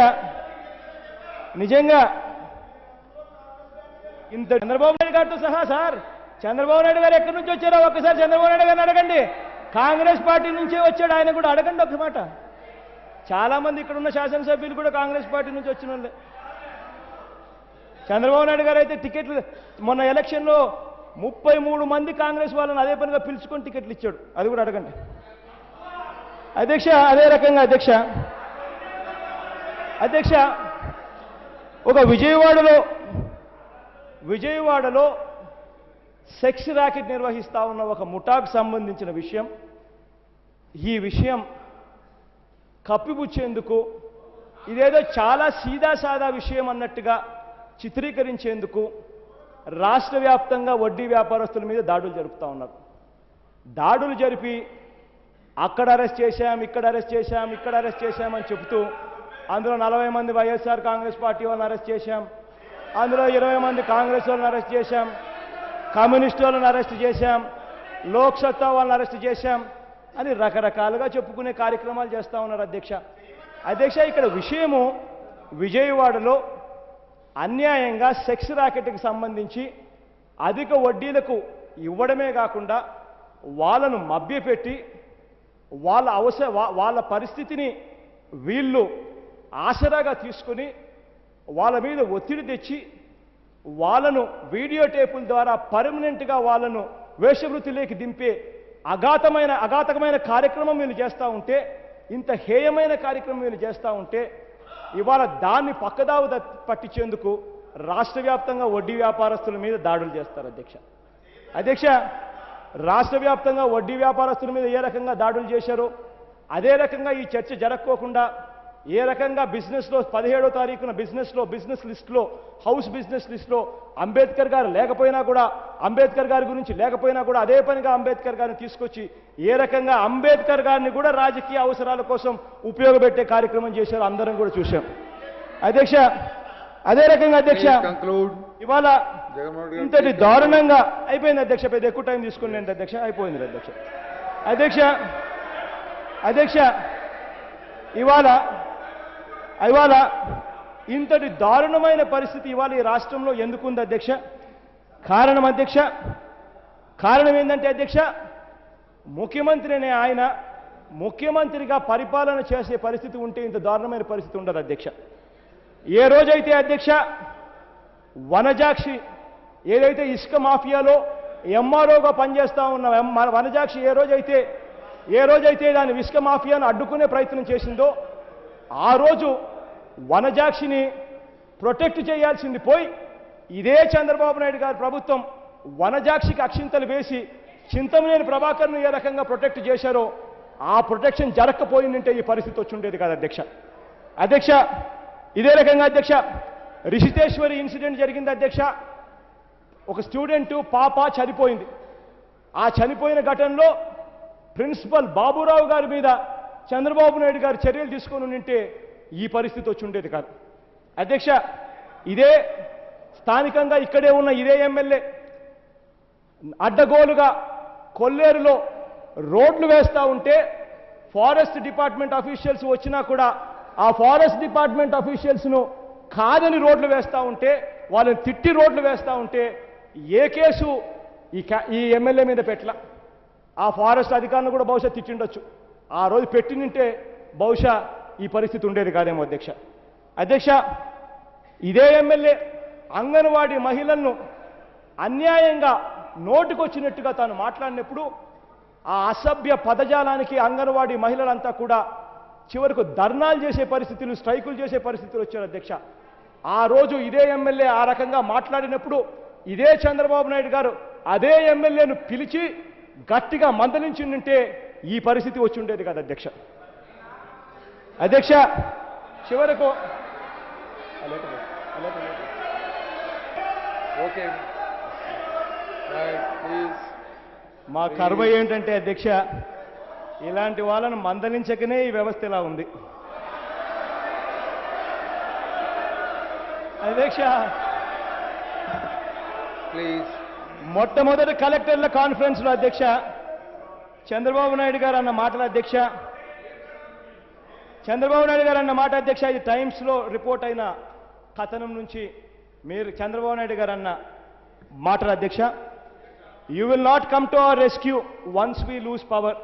నిజంగా ఇంత చంద్రబాబు నాయుడు గారితో సహా సార్, చంద్రబాబు నాయుడు గారు ఎక్కడి నుంచి వచ్చారో ఒక్కసారి చంద్రబాబు నాయుడు గారిని అడగండి. కాంగ్రెస్ పార్టీ నుంచే వచ్చాడు, ఆయన కూడా అడగండి ఒక మాట. చాలా మంది ఇక్కడ ఉన్న శాసనసభ్యులు కూడా కాంగ్రెస్ పార్టీ నుంచి వచ్చిన వాళ్ళే. చంద్రబాబు నాయుడు గారు అయితే టికెట్లు మొన్న ఎలక్షన్లో 33 మంది కాంగ్రెస్ వాళ్ళని అదే పనిగా పిలుచుకొని టికెట్లు ఇచ్చాడు, అది కూడా అడగండి అధ్యక్ష. అదే రకంగా అధ్యక్ష ఒక విజయవాడలో సెక్స్ ర్యాకెట్ నిర్వహిస్తా ఉన్న ఒక ముఠాకు సంబంధించిన విషయం. ఈ విషయం కప్పిపుచ్చేందుకు ఇదేదో చాలా సీదాసాదా విషయం అన్నట్టుగా చిత్రీకరించేందుకు రాష్ట్ర వ్యాప్తంగా వడ్డీ వ్యాపారస్తుల మీద దాడులు జరుపుతూ ఉన్నారు. దాడులు జరిపి అక్కడ అరెస్ట్ చేశాం, ఇక్కడ అరెస్ట్ చేశాం, ఇక్కడ అరెస్ట్ చేశామని చెబుతూ అందులో 40 మంది వైఎస్ఆర్ కాంగ్రెస్ పార్టీ వాళ్ళని అరెస్ట్ చేశాం, అందులో 20 మంది కాంగ్రెస్ వాళ్ళని అరెస్ట్ చేశాం, కమ్యూనిస్టు వాళ్ళని అరెస్ట్ చేశాం, లోక్ సత్తా వాళ్ళని అరెస్ట్ చేశాం అని రకరకాలుగా చెప్పుకునే కార్యక్రమాలు చేస్తూ ఉన్నారు అధ్యక్ష. ఇక్కడ విషయము విజయవాడలో అన్యాయంగా సెక్స్ ర్యాకెట్కి సంబంధించి అధిక వడ్డీలకు ఇవ్వడమే కాకుండా వాళ్ళను మభ్యపెట్టి వాళ్ళ పరిస్థితిని వీళ్ళు ఆసరాగా తీసుకుని వాళ్ళ మీద ఒత్తిడి తెచ్చి వాళ్ళను వీడియో టేపుల ద్వారా పర్మనెంట్గా వాళ్ళను వేషవృత్తిలోకి దింపే అఘాతకమైన కార్యక్రమం వీళ్ళు చేస్తూ ఉంటే, ఇంత హేయమైన కార్యక్రమం వీళ్ళు చేస్తూ ఉంటే ఇవాళ దాన్ని పక్కదావు పట్టించేందుకు రాష్ట్ర వ్యాప్తంగా వడ్డీ వ్యాపారస్తుల మీద దాడులు చేస్తారు అధ్యక్ష. రాష్ట్ర వ్యాప్తంగా వడ్డీ వ్యాపారస్తుల మీద ఏ రకంగా దాడులు చేశారో అదే రకంగా ఈ చర్చ జరగకోకుండా ఏ రకంగా బిజినెస్లో 17వ తారీఖున బిజినెస్ లిస్టులో హౌస్ బిజినెస్ లిస్టులో అంబేద్కర్ గారు లేకపోయినా కూడా, అంబేద్కర్ గారి గురించి లేకపోయినా కూడా అదే పనిగా అంబేద్కర్ గారిని తీసుకొచ్చి ఏ రకంగా అంబేద్కర్ గారిని కూడా రాజకీయ అవసరాల కోసం ఉపయోగపెట్టే కార్యక్రమం చేశారు అందరం కూడా చూశాం అధ్యక్ష. అదే రకంగా ఇవాళ ఇంతటి దారుణంగా అయిపోయింది అధ్యక్ష. పెద్ద ఎక్కువ టైం తీసుకునేది అధ్యక్ష, అయిపోయింది అధ్యక్ష. ఇవాళ ఇంతటి దారుణమైన పరిస్థితి ఇవాళ ఈ రాష్ట్రంలో ఎందుకుంది అధ్యక్ష? కారణం ఏంటంటే అధ్యక్ష, ముఖ్యమంత్రి అనే ఆయన ముఖ్యమంత్రిగా పరిపాలన చేసే పరిస్థితి ఉంటే ఇంత దారుణమైన పరిస్థితి ఉండదు అధ్యక్ష. ఏ రోజైతే అధ్యక్ష వనజాక్షి ఏదైతే ఇసుక మాఫియాలో ఎంఆర్ఓగా పనిచేస్తా ఉన్న వనజాక్షి ఏ రోజైతే దాని ఇసుక మాఫియాను అడ్డుకునే ప్రయత్నం చేసిందో ఆ రోజు వనజాక్షిని ప్రొటెక్ట్ చేయాల్సింది పోయి ఇదే చంద్రబాబు నాయుడు గారి ప్రభుత్వం వనజాక్షికి అక్షింతలు వేసి చింతమనేని ప్రభాకర్ను ఏ రకంగా ప్రొటెక్ట్ చేశారో ఆ ప్రొటెక్షన్ జరగకపోయిందంటే ఈ పరిస్థితి వచ్చి ఉండేది కాదు అధ్యక్ష. ఇదే రకంగా అధ్యక్ష రిషితేశ్వరి ఇన్సిడెంట్ జరిగింది అధ్యక్ష. ఒక స్టూడెంట్ పాప చనిపోయింది. ఆ చనిపోయిన ఘటనలో ప్రిన్సిపల్ బాబురావు గారి మీద చంద్రబాబు నాయుడు గారు చర్యలు తీసుకొని ఉంటే ఈ పరిస్థితి వచ్చి ఉండేది కాదు అధ్యక్ష. ఇదే స్థానికంగా ఇక్కడే ఉన్న ఇదే ఎమ్మెల్యే అడ్డగోలుగా కొల్లేరులో రోడ్లు వేస్తూ ఉంటే ఫారెస్ట్ డిపార్ట్మెంట్ అఫీషియల్స్ వచ్చినా కూడా ఆ ఫారెస్ట్ డిపార్ట్మెంట్ అఫీషియల్స్ను కాదని రోడ్లు వేస్తూ ఉంటే, వాళ్ళని తిట్టి రోడ్లు వేస్తూ ఉంటే ఏ కేసు ఈ ఎమ్మెల్యే మీద పెట్టలా. ఆ ఫారెస్ట్ అధికారులను కూడా బహుశా తిట్టిండొచ్చు. ఆ రోజు పెట్టినింటే బహుశా ఈ పరిస్థితి ఉండేది కాదేమో అధ్యక్ష. ఇదే ఎమ్మెల్యే అంగన్వాడీ మహిళలను అన్యాయంగా నోటికొచ్చినట్టుగా తాను మాట్లాడినప్పుడు ఆ అసభ్య పదజాలానికి అంగన్వాడీ మహిళలంతా కూడా చివరకు ధర్నాలు చేసే పరిస్థితులు, స్ట్రైకులు చేసే పరిస్థితులు వచ్చారు అధ్యక్ష. ఆ రోజు ఇదే ఎమ్మెల్యే ఆ రకంగా మాట్లాడినప్పుడు ఇదే చంద్రబాబు నాయుడు గారు అదే ఎమ్మెల్యేను పిలిచి గట్టిగా మందలించిందంటే ఈ పరిస్థితి వచ్చి ఉండేది కదా అధ్యక్ష. చివరకు ఓకే రైట్ ప్లీజ్. మా కర్మ ఏంటంటే అధ్యక్ష, ఇలాంటి వాళ్ళను మందలించకనే ఈ వ్యవస్థ ఇలా ఉంది. అధ్యక్ష, ప్లీజ్. మొట్టమొదటి కలెక్టర్ల కాన్ఫరెన్స్లో అధ్యక్ష, చంద్రబాబు నాయుడు గారు అన్న మాటల అధ్యక్ష, చంద్రబాబు నాయుడు గారు అన్న మాట అధ్యక్ష, ఇది టైమ్స్లో రిపోర్ట్ అయిన కథనం నుంచి మీరు చంద్రబాబు నాయుడు గారు అన్న మాటల అధ్యక్ష, you will not come to our rescue once we lose power.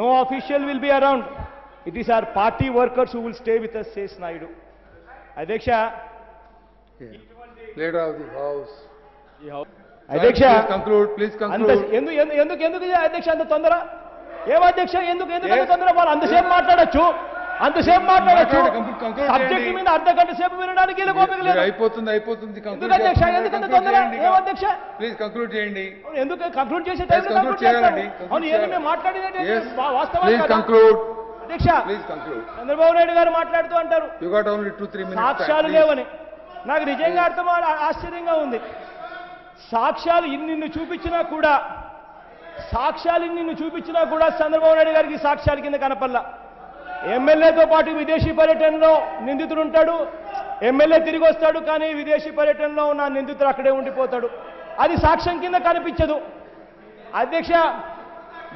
No official will be around. It is our party workers who will stay with us, says Naidu. అధ్యక్ష, లీడర్ ఆఫ్ ది హౌస్. అధ్యక్ష, conclude please. అంత conclude. ఎందుకు అధ్యక్ష అంత తొందర? ఏం అధ్యక్ష, ఎందుకు అంత తొందర? వాళ్ళు అంతసేపు మాట్లాడచ్చు, సబ్జెక్ట్ మీద అర్ధ గంట సేపు వినడానికి వీళ్ళకి ఓపిక లేదు. అయిపోతుంది. ఎందుకు అధ్యక్ష, ఎందుకంత తొందర? ఏం అధ్యక్ష, ప్లీజ్ కంక్లూడ్ చేయండి. ఎందుకు కంక్లూడ్ చేసే టైం conclude చేయాలండి. అవును, ఏది మేము మాట్లాడేది వాస్తవం ప్లీజ్ కదా? కంక్లూడ్. అధ్యక్ష, ప్లీజ్ కంక్లూడ్. చంద్రబాబు నాయుడు గారు మాట్లాడుతూ అంటారు యు గాట్ ఓన్లీ 2-3 minutes. సాక్ష్యాలు లేవని. నాకు నిజంగా ఆశ్చర్యంగా ఉంది. సాక్ష్యాలు ఇన్ని చూపించినా కూడా చంద్రబాబు నాయుడు గారికి సాక్ష్యాల కింద కనపల్లా. ఎమ్మెల్యేతో పాటు విదేశీ పర్యటనలో నిందితుడు ఉంటాడు, ఎమ్మెల్యే తిరిగి వస్తాడు, కానీ విదేశీ పర్యటనలో ఉన్న నిందితుడు అక్కడే ఉండిపోతాడు. అది సాక్ష్యం కింద కనిపించదు. అధ్యక్ష,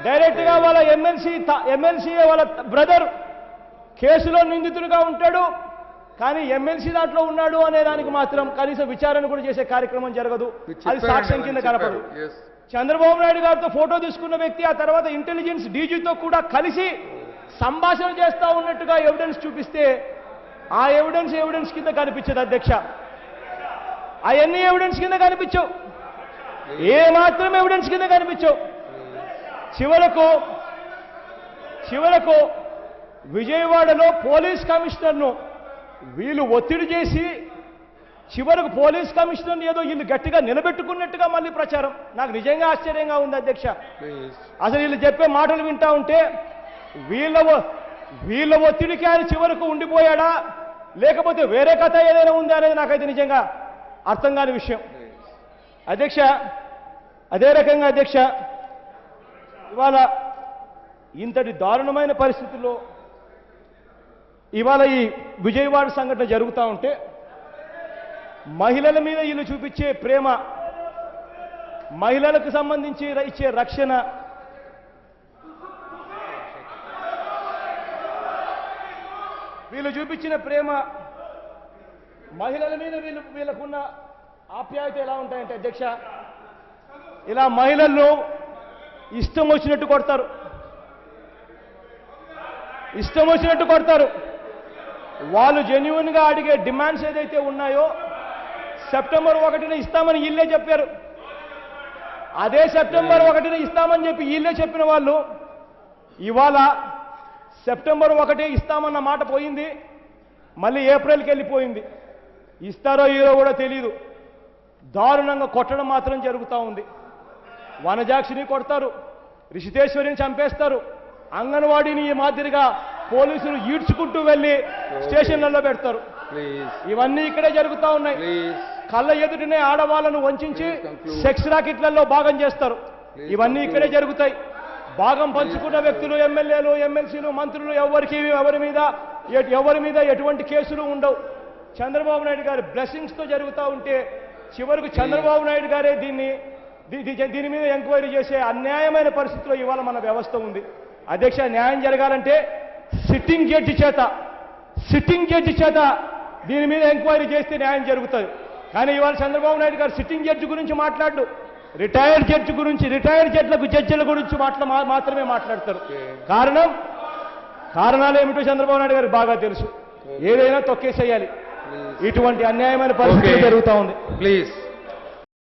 డైరెక్ట్గా వాళ్ళ ఎమ్మెల్సీ వాళ్ళ బ్రదర్ కేసులో నిందితుడిగా ఉంటాడు, కానీ ఎమ్మెల్సీ దాంట్లో ఉన్నాడు అనే దానికి మాత్రం కనీసం విచారణ కూడా చేసే కార్యక్రమం జరగదు. అది సాక్ష్యం కింద కనపడదు. చంద్రబాబు నాయుడు గారితో ఫోటో తీసుకున్న వ్యక్తి ఆ తర్వాత ఇంటెలిజెన్స్ డీజీతో కూడా కలిసి సంభాషణ చేస్తా ఉన్నట్టుగా ఎవిడెన్స్ చూపిస్తే ఆ ఎవిడెన్స్ కింద కనిపించదు అధ్యక్ష. అవన్నీ ఎవిడెన్స్ కింద కనిపించవు, ఏ మాత్రం ఎవిడెన్స్ కింద కనిపించవు. చివరకు విజయవాడలో పోలీస్ కమిషనర్ను వీళ్ళు ఒత్తిడి చేసి చివరకు పోలీస్ కమిషనర్ ఏదో వీళ్ళు గట్టిగా నిలబెట్టుకున్నట్టుగా మళ్ళీ ప్రచారం. నాకు నిజంగా ఆశ్చర్యంగా ఉంది అధ్యక్ష. అసలు వీళ్ళు చెప్పే మాటలు వింటా ఉంటే వీళ్ళ ఒత్తిడికి ఆయన చివరకు ఉండిపోయాడా, లేకపోతే వేరే కథ ఏదైనా ఉందా అనేది నాకైతే నిజంగా అర్థం కాని విషయం అధ్యక్ష. అదే రకంగా అధ్యక్ష, ఇవాళ ఇంతటి దారుణమైన పరిస్థితుల్లో ఇవాళ ఈ విజయవాడ సంఘటన జరుగుతూ ఉంటే మహిళల మీద వీళ్ళు చూపించే ప్రేమ, మహిళలకు సంబంధించి ఇచ్చే రక్షణ, వీళ్ళు చూపించిన ప్రేమ, మహిళల మీద వీళ్ళకున్న ఆప్యాయత ఎలా ఉంటాయంటే అధ్యక్ష, ఇలా మహిళల్లో ఇష్టం వచ్చినట్టు కొడతారు. వాళ్ళు జెన్యున్గా అడిగే డిమాండ్స్ ఏదైతే ఉన్నాయో సెప్టెంబర్ 1న ఇస్తామని వీళ్ళే చెప్పారు. అదే సెప్టెంబర్ 1న ఇస్తామని చెప్పి వీళ్ళే చెప్పిన వాళ్ళు ఇవాళ సెప్టెంబర్ 1 ఇస్తామన్న మాట పోయింది, మళ్ళీ ఏప్రిల్కి వెళ్ళిపోయింది. ఇస్తారో ఈరో కూడా తెలియదు. దారుణంగా కొట్టడం మాత్రం జరుగుతూ ఉంది. వనజాక్షిని కొడతారు, రిషితేశ్వరిని చంపేస్తారు, అంగన్వాడీని ఈ మాదిరిగా పోలీసులు ఈడ్చుకుంటూ వెళ్ళి స్టేషన్లలో పెడతారు. ఇవన్నీ ఇక్కడే జరుగుతూ ఉన్నాయి. కళ్ళ ఎదుటినే ఆడవాళ్లను వంచి సెక్స్ రాకెట్లలో భాగం చేస్తారు. ఇవన్నీ ఇక్కడే జరుగుతాయి. భాగం పంచుకున్న వ్యక్తులు, ఎమ్మెల్యేలు, ఎమ్మెల్సీలు, మంత్రులు ఎవరి మీద ఎటువంటి కేసులు ఉండవు. చంద్రబాబు నాయుడు గారి బ్లెస్సింగ్స్తో జరుగుతూ ఉంటే చివరకు చంద్రబాబు నాయుడు గారే దీని మీద ఎంక్వైరీ చేసే అన్యాయమైన పరిస్థితిలో ఇవాళ మన వ్యవస్థ ఉంది అధ్యక్ష. న్యాయం జరగాలంటే సిట్టింగ్ జడ్జి చేత దీని మీద ఎంక్వైరీ చేస్తే న్యాయం జరుగుతుంది. కానీ ఇవాళ చంద్రబాబు నాయుడు గారు సిట్టింగ్ జడ్జి గురించి మాట్లాడు, రిటైర్డ్ జడ్జిల గురించి మాత్రమే మాట్లాడతారు. కారణాలు ఏమిటో చంద్రబాబు నాయుడు గారికి బాగా తెలుసు. ఏదైనా తొక్కేసేయాలి. ఇటువంటి అన్యాయమైన పరిస్థితి జరుగుతూ ఉంది. ప్లీజ్